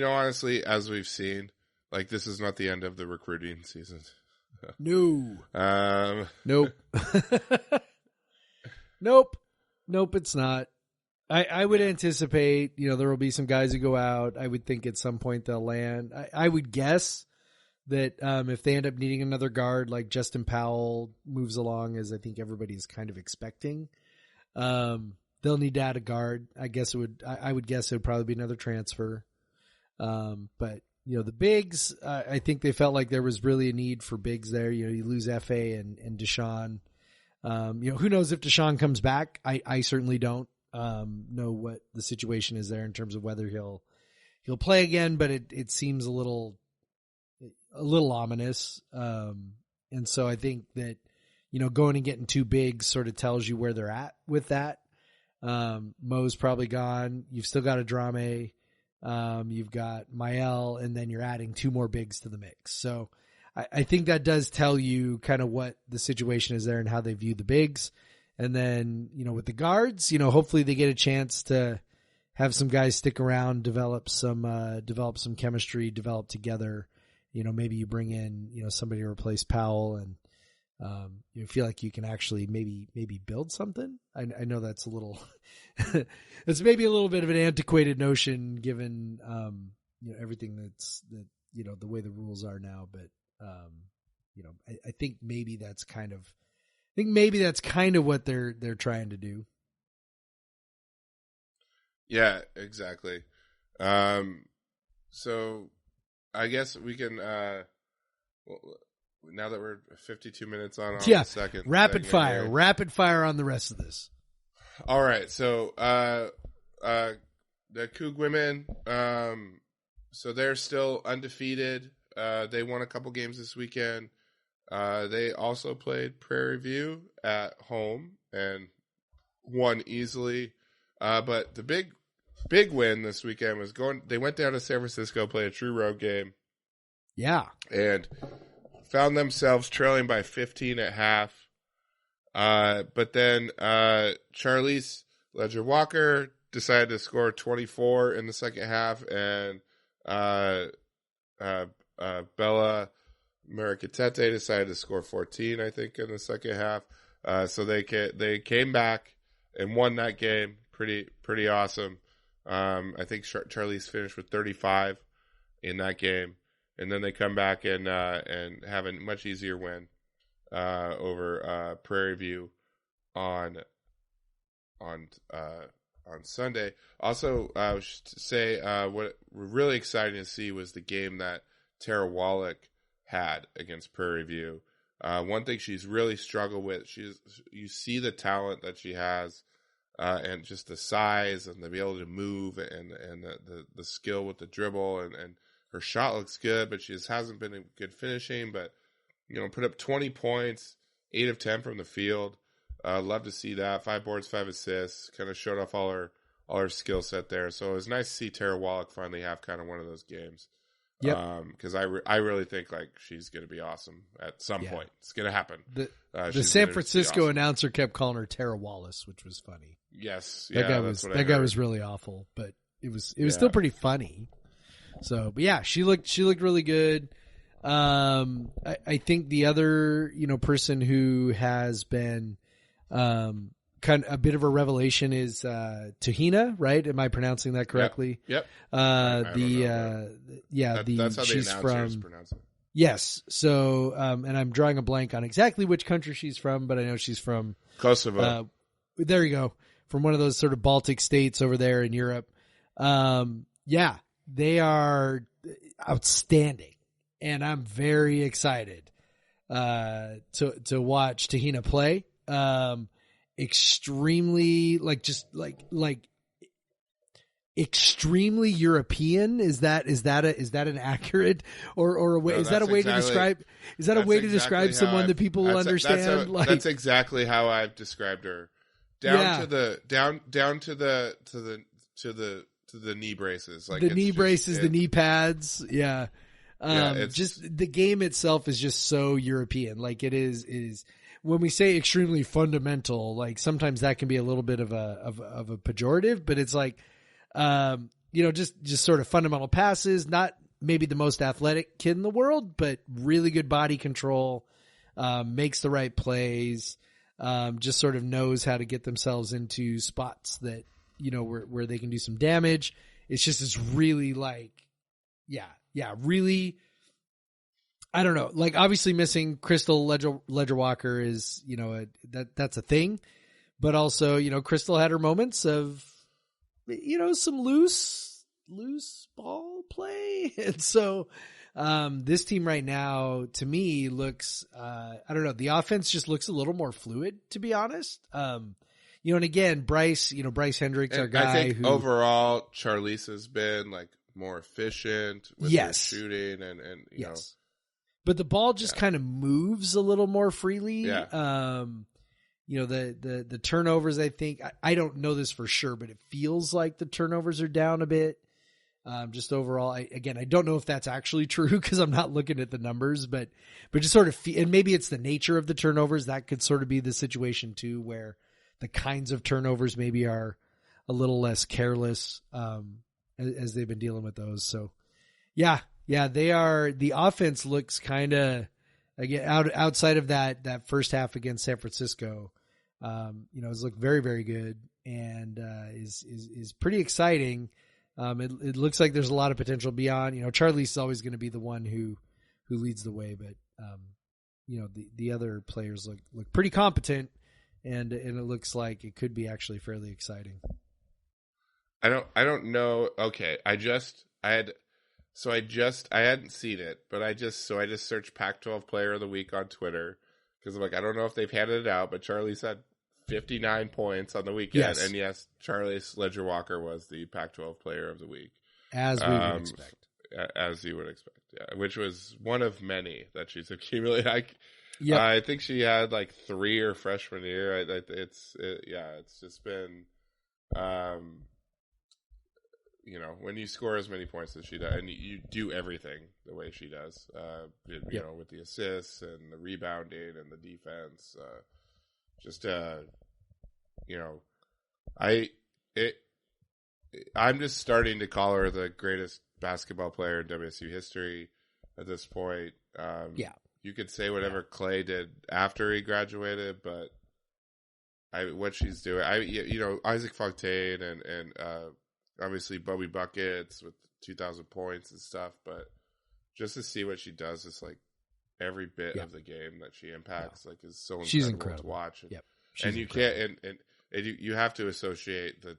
honestly, as we've seen, like this is not the end of the recruiting season. No. Nope. Nope, it's not. I would anticipate, there will be some guys who go out. I would think at some point they'll land. I would guess that if they end up needing another guard, like Justin Powell moves along, as I think everybody's kind of expecting, they'll need to add a guard. I would guess it would probably be another transfer. But the bigs, I think they felt like there was really a need for bigs there. You lose F.A. and Deshaun. Who knows if Deshaun comes back? I certainly don't know what the situation is there in terms of whether he'll play again, but it seems a little ominous. And so I think that, going and getting two bigs sort of tells you where they're at with that. Mo's probably gone. You've still got Adrame. You've got Mael, and then you're adding two more bigs to the mix. So I think that does tell you kind of what the situation is there and how they view the bigs. And then, with the guards, hopefully they get a chance to have some guys stick around, develop some chemistry, develop together. Maybe you bring in, somebody to replace Powell, and you feel like you can actually maybe build something. I know that's a little, it's maybe a little bit of an antiquated notion given, everything the way the rules are now, but, I think maybe that's kind of what they're trying to do. Yeah, exactly. So I guess we can, now that we're 52 minutes on the second. Rapid fire on the rest of this. All right. So, the Cougs women, so they're still undefeated. They won a couple games this weekend. They also played Prairie View at home and won easily. But the big win this weekend was they went down to San Francisco, played a true road game. Yeah. And found themselves trailing by 15 at half. But then Charlize Ledger-Walker decided to score 24 in the second half, and Bella Maricatete decided to score 14, I think, in the second half. So they came back and won that game. Pretty awesome. I think Charlize finished with 35 in that game. And then they come back and have a much easier win over Prairie View on Sunday. Also, I should say what we're really excited to see was the game that Tara Wallach had against Prairie View. One thing she's really struggled with, you see the talent that she has, and just the size and to be able to move and the skill with the dribble and her shot looks good, but she just hasn't been a good finishing. But put up 20 points, 8 of 10 from the field. Love to see that. 5 boards, 5 assists. Kind of showed off all her skill set there. So it was nice to see Tara Wallach finally have kind of one of those games. Yep. Because I really think like she's going to be awesome at some point. It's going to happen. The She's San gonna be Francisco awesome. announcer kept calling her Tara Wallace, which was funny. Yes, That yeah, guy was really awful, but it was still pretty funny. So, but yeah, she looked really good. I think the other person who has been kind of a bit of a revelation is Tahina, right? Am I pronouncing that correctly? Yep. That's how she's the announcers from. pronounce it. Yes. So, and I'm drawing a blank on exactly which country she's from, but I know she's from Kosovo. there you go. From one of those sort of Baltic states over there in Europe. Yeah, they are outstanding, and I'm very excited to watch Tahina play. Extremely extremely European. Is that an accurate or a way? No, is that a way to describe? Is that a way to describe someone that people will understand? That's exactly how I've described her. Down to the knee braces, like the knee just, braces, the knee pads. Yeah. Just the game itself is just so European. Like it is when we say extremely fundamental, like sometimes that can be a little bit of a pejorative, but it's like, just sort of fundamental passes, not maybe the most athletic kid in the world, but really good body control, makes the right plays, just sort of knows how to get themselves into spots that, where they can do some damage. It's just this really really, I don't know, like obviously missing Crystal Ledger Walker is, that's a thing, but also, Crystal had her moments of, some loose ball play. And so, this team right now to me looks, I don't know, the offense just looks a little more fluid, to be honest. And again, Bryce Hendricks, our guy, I think overall Charlize has been like more efficient with her shooting and you know. But the ball just kind of moves a little more freely. Yeah. The turnovers, I think, I don't know this for sure, but it feels like the turnovers are down a bit. Just overall, I don't know if that's actually true because I'm not looking at the numbers, but just sort of, and maybe it's the nature of the turnovers. That could sort of be the situation too, where the kinds of turnovers maybe are a little less careless, as they've been dealing with those. So yeah, they are, the offense looks kind of, again, outside of that first half against San Francisco, has looked very, very good and, is pretty exciting. It looks like there's a lot of potential beyond, Charlize is always going to be the one who leads the way, but, the other players look pretty competent and it looks like it could be actually fairly exciting. I don't know. Okay. I hadn't seen it, but I just searched Pac-12 Player of the Week on Twitter because I'm like, I don't know if they've handed it out, but Charlize had 59 points on the weekend. Yes. And yes, Charlize Ledger Walker was the Pac-12 Player of the Week. As we would expect. As you would expect, yeah. Which was one of many that she's accumulated. I think she had like 3 her freshman year. It's just been, when you score as many points as she does, and you do everything the way she does, with the assists and the rebounding and the defense, I'm just starting to call her the greatest basketball player in WSU history at this point. You could say whatever Clay did after he graduated, but what she's doing, Isaac Fontaine and obviously Bobby Buckets with 2,000 points and stuff, but just to see what she does is like every bit of the game that she impacts, like is so incredible to watch. And you can't, and you have to associate the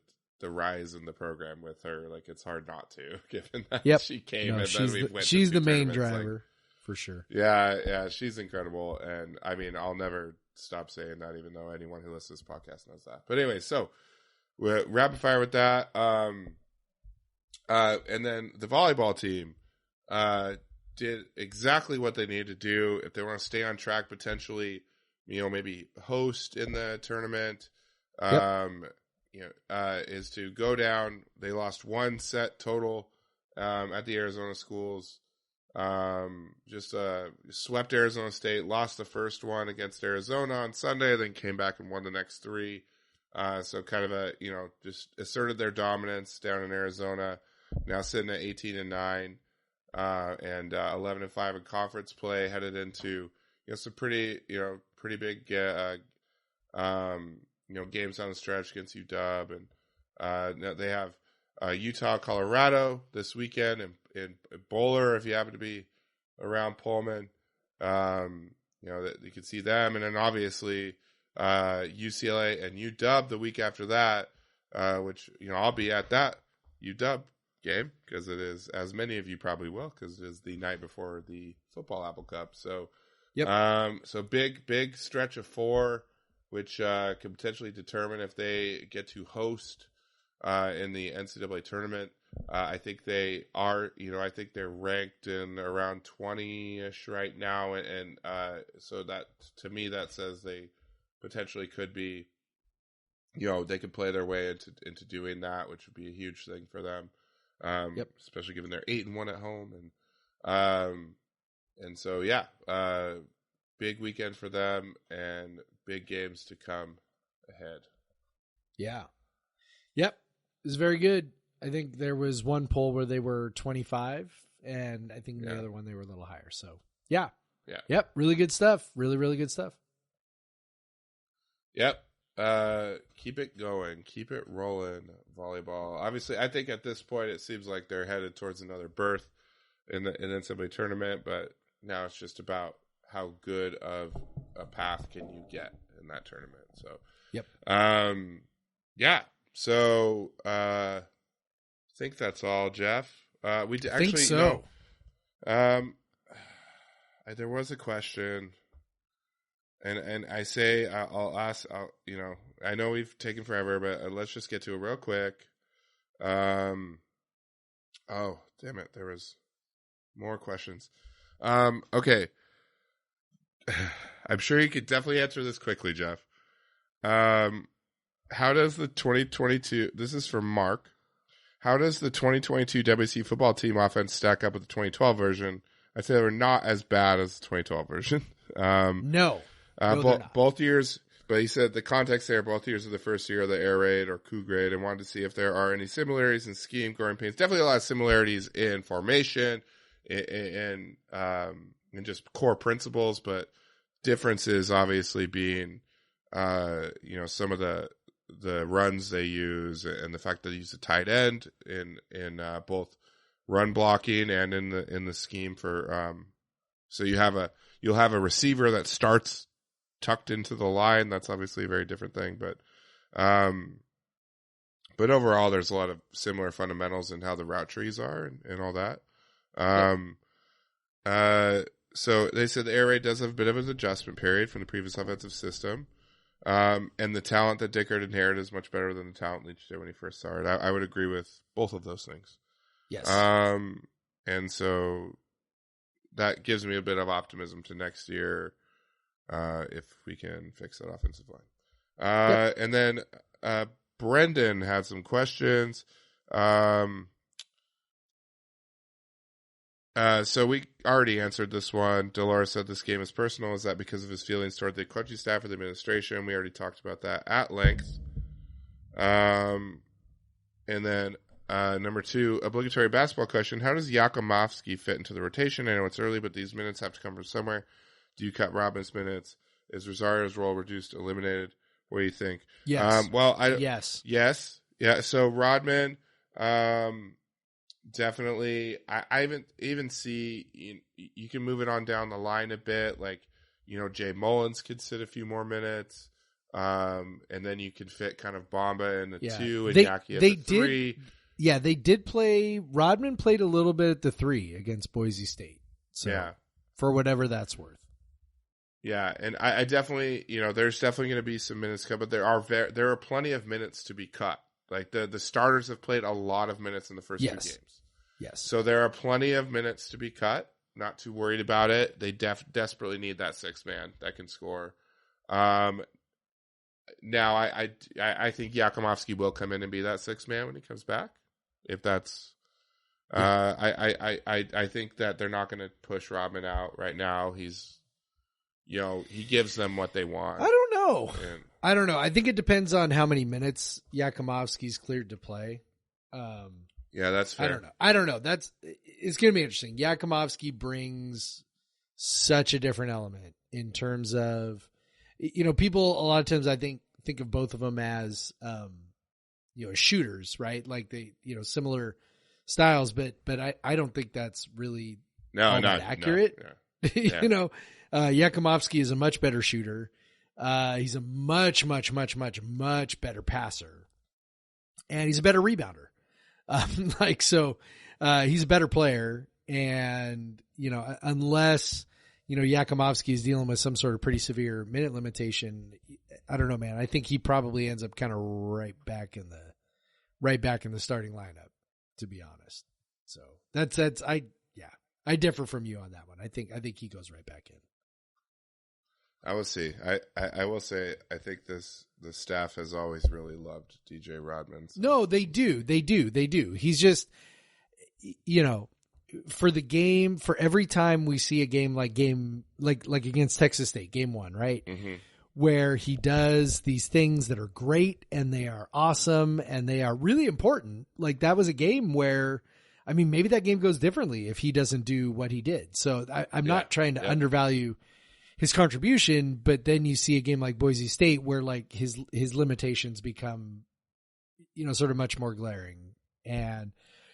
rise in the program with her. Like it's hard not to, given that she came and then we went. She's the main tournaments, driver for sure. Yeah, she's incredible, and I mean, I'll never stop saying that, even though anyone who listens to this podcast knows that. But anyway, so we're rapid fire with that. And then the volleyball team did exactly what they needed to do if they want to stay on track, potentially, maybe host in the tournament. Is to go down. They lost 1 set total at the Arizona schools. Just swept Arizona State, lost the first one against Arizona on Sunday, then came back and won the next three. So kind of just asserted their dominance down in Arizona. Now sitting at 18-9, and 11-5 in conference play, headed into some pretty big games on the stretch against UW, and now they have Utah, Colorado this weekend, and Bowler if you happen to be around Pullman. That you can see them, and then obviously UCLA and UW the week after that, which I'll be at that UW game because it is, as many of you probably will, because it is the night before the football Apple Cup. So, so big stretch of 4, which could potentially determine if they get to host in the NCAA tournament. I think they are. I think they're ranked in around 20-ish right now, and so that to me that says they potentially could be. They could play their way into doing that, which would be a huge thing for them. Especially given they're 8-1 at home, and so big weekend for them and big games to come ahead. Yeah. Yep. It was very good. I think there was one poll where they were 25, and I think the other one they were a little higher. So yeah. Yep. Really good stuff. Really, really good stuff. Yep. Keep it going. Keep it rolling, volleyball. Obviously, I think at this point it seems like they're headed towards another berth in the NCAA tournament, but now it's just about how good of a path can you get in that tournament. So, So, I think that's all, Jeff. We actually think so. No. There was a question. And I say I'll ask. I know we've taken forever, but let's just get to it real quick. Oh, damn it! There was more questions. Okay. I'm sure you could definitely answer this quickly, Jeff. How does the 2022? This is from Mark. How does the 2022 WC football team offense stack up with the 2012 version? I'd say they were not as bad as the 2012 version. No. Both years, but he said the context there, both years of the first year of the air raid or coup grade, and wanted to see if there are any similarities in scheme, growing pains. Definitely a lot of similarities in formation and just core principles, but differences obviously being, some of the runs they use and the fact that they use a tight end in both run blocking and in the scheme for, so you'll have a receiver that starts tucked into the line. That's obviously a very different thing, but overall there's a lot of similar fundamentals in how the route trees are and all that. So they said the air raid does have a bit of an adjustment period from the previous offensive system. And the talent that Dickert inherited is much better than the talent Leach did when he first started. I would agree with both of those things. Yes. And so that gives me a bit of optimism to next year, if we can fix that offensive line. And then Brendan had some questions. So we already answered this one. De Laura said this game is personal. Is that because of his feelings toward the coaching staff or the administration? We already talked about that at length. And then number 2, obligatory basketball question. How does Yakumovsky fit into the rotation? I know it's early, but these minutes have to come from somewhere. Do you cut Robin's minutes? Is Rosario's role reduced, eliminated? What do you think? Yes. Yes. Yeah. So Rodman, definitely. I even see you can move it on down the line a bit. Like, Jay Mullins could sit a few more minutes. And then you can fit kind of Bamba in the 2 and Yaki at the 3. They did play. Rodman played a little bit at the 3 against Boise State. So for whatever that's worth. Yeah, and I definitely, there's definitely going to be some minutes cut, but there are plenty of minutes to be cut. Like the starters have played a lot of minutes in the first 2 games. Yes. So there are plenty of minutes to be cut. Not too worried about it. They desperately need that 6th man that can score. Now I think Yakumovsky will come in and be that 6th man when he comes back. If that's I think that they're not going to push Rodman out right now. He's, he gives them what they want. I don't know. And, I don't know. I think it depends on how many minutes Yakumovsky's cleared to play. yeah, that's fair. I don't know. It's going to be interesting. Yakumovsky brings such a different element in terms of, people a lot of times I think of both of them as, shooters, right? Like they, similar styles, but I don't think that's really not accurate. No, yeah. Yakumovsky is a much better shooter. He's a much, much, much, much, much better passer, and he's a better rebounder. He's a better player. And, unless, Yakumovsky is dealing with some sort of pretty severe minute limitation, I don't know, man. I think he probably ends up kind of right back in the starting lineup, to be honest. So I differ from you on that one. I think he goes right back in. I will see. I will say, I think the staff has always really loved DJ Rodman. So. No, they do. He's just, for the game, for every time we see a game like against Texas State, game 1, right? Mm-hmm. Where he does these things that are great and they are awesome and they are really important. Like that was a game where, maybe that game goes differently if he doesn't do what he did. So I'm not trying to undervalue his contribution, but then you see a game like Boise State where like his limitations become, sort of much more glaring. And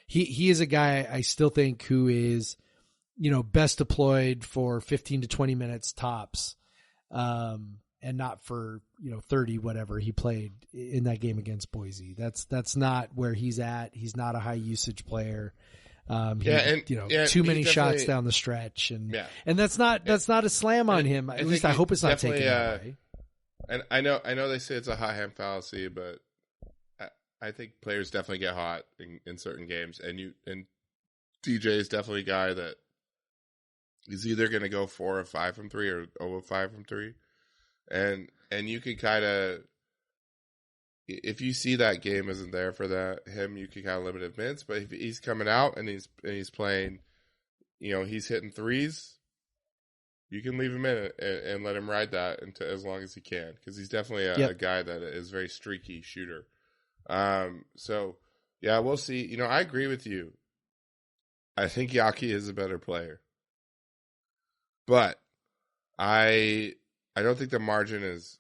he is a guy I still think who is, best deployed for 15 to 20 minutes tops. And not for, 30, whatever he played in that game against Boise. That's not where he's at. He's not a high usage player. Too many shots down the stretch, and that's not a slam on him. At least I hope it's not taken away. And I know they say it's a hot hand fallacy, but I think players definitely get hot in certain games, and DJ is definitely a guy that is either going to go 4 or 5 from 3 or 0 of 5 from 3, and you can kind of. If you see that game isn't there for him, you can kind of limit his minutes. But if he's coming out and he's playing, he's hitting threes, you can leave him in and let him ride that as long as he can, because he's definitely a guy that is a very streaky shooter. So yeah, we'll see. I agree with you. I think Yaki is a better player, but I don't think the margin is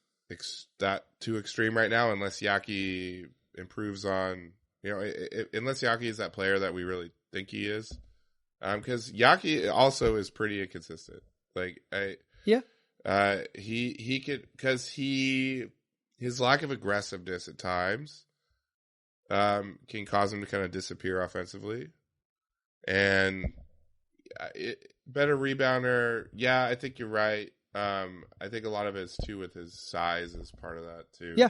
that too extreme right now, unless Yaki improves on, unless Yaki is that player that we really think he is. Because Yaki also is pretty inconsistent. Like, he could, because his lack of aggressiveness at times, can cause him to kind of disappear offensively. And better rebounder. Yeah, I think you're right. I think a lot of it is too with his size is part of that too. Yeah.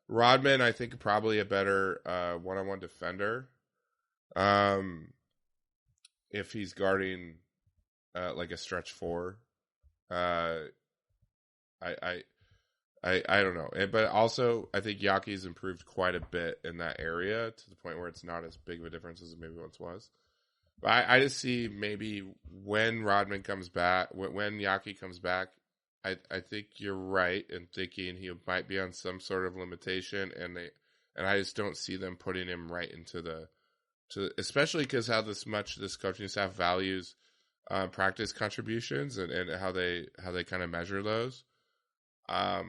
Rodman, I think probably a better one-on-one defender. If he's guarding like a stretch 4, I don't know. But also, I think Yaki's improved quite a bit in that area to the point where it's not as big of a difference as it maybe once was. I just see maybe when Rodman comes back, when Yaki comes back, I think you're right in thinking he might be on some sort of limitation, and I just don't see them putting him right into especially because how this coaching staff values practice contributions and how they kind of measure those. I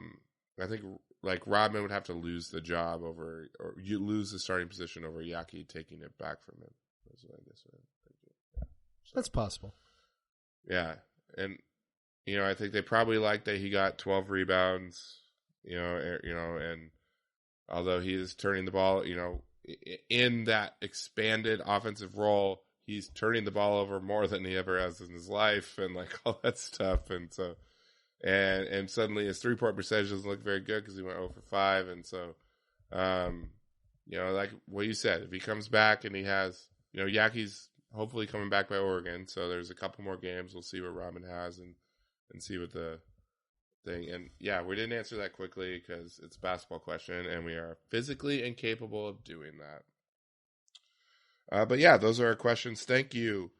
think like Rodman would have to lose the job or you lose the starting position over Yaki taking it back from him. That's what I guess. That's possible. Yeah. And, I think they probably like that he got 12 rebounds, and although he is turning the ball, in that expanded offensive role, he's turning the ball over more than he ever has in his life and like all that stuff. And so, and suddenly his 3-point percentage doesn't look very good because he went 0 for 5. And so, like what you said, if he comes back and he has, Yaki's hopefully coming back by Oregon, so there's a couple more games. We'll see what Rodman has and see what the thing. And yeah, we didn't answer that quickly because it's a basketball question, and we are physically incapable of doing that. But yeah, those are our questions. Thank you,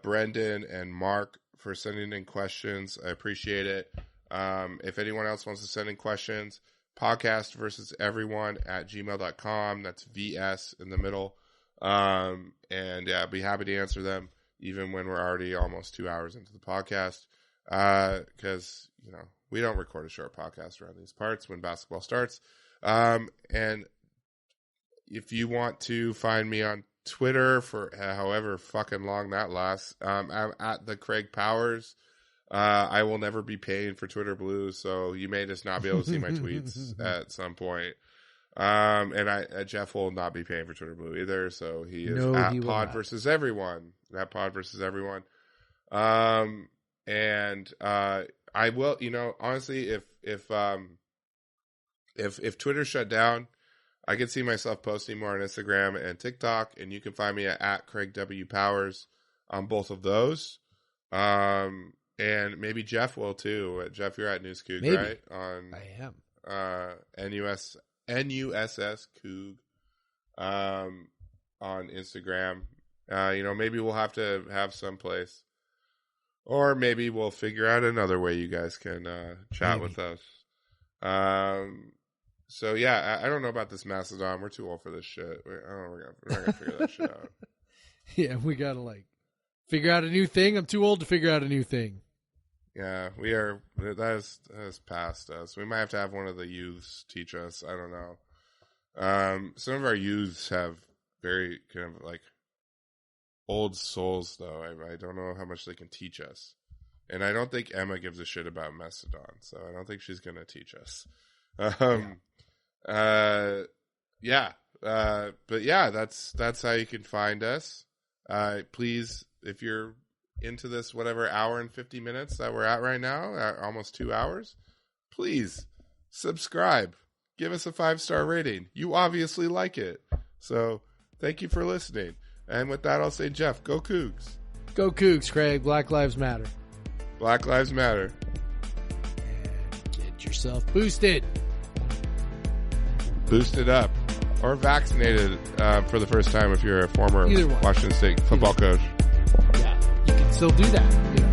Brendan and Mark, for sending in questions. I appreciate it. If anyone else wants to send in questions, podcastversuseveryone@gmail.com. That's VS in the middle. And yeah, I'd be happy to answer them even when we're already almost 2 hours into the podcast. Because, we don't record a short podcast around these parts when basketball starts. And if you want to find me on Twitter for however fucking long that lasts, I'm at the Craig Powers. I will never be paying for Twitter Blue, so you may just not be able to see my tweets at some point. And Jeff will not be paying for Twitter Blue either, so he is at Pod versus Everyone. At Pod versus Everyone. And I will, honestly, if Twitter shut down, I could see myself posting more on Instagram and TikTok, and you can find me at Craig W. Powers on both of those. And maybe Jeff will too. Jeff, you're at News Coug, right? I am. NUSS Coug on Instagram. Maybe we'll have to have someplace, or maybe we'll figure out another way you guys can chat with us. So yeah, I don't know about this Mastodon. We're too old for this shit. We're not gonna figure that shit out. Yeah, we gotta figure out a new thing. I'm too old to figure out a new thing. Yeah, we are. That has passed us. We might have to have one of the youths teach us. I don't know. Some of our youths have very kind of old souls, though. I don't know how much they can teach us. And I don't think Emma gives a shit about Mastodon, so I don't think she's going to teach us. But yeah, that's how you can find us. Please, if you're into this, whatever hour and 50 minutes that we're at right now, almost 2 hours, please subscribe. Give us a 5-star rating. You obviously like it. So thank you for listening. And with that, I'll say, Jeff, go Cougs. Go Cougs, Craig. Black Lives Matter. Black Lives Matter. And get yourself boosted. Boosted up. Or vaccinated for the first time if you're a former Either one. Washington State football coach. Yeah, you can still do that.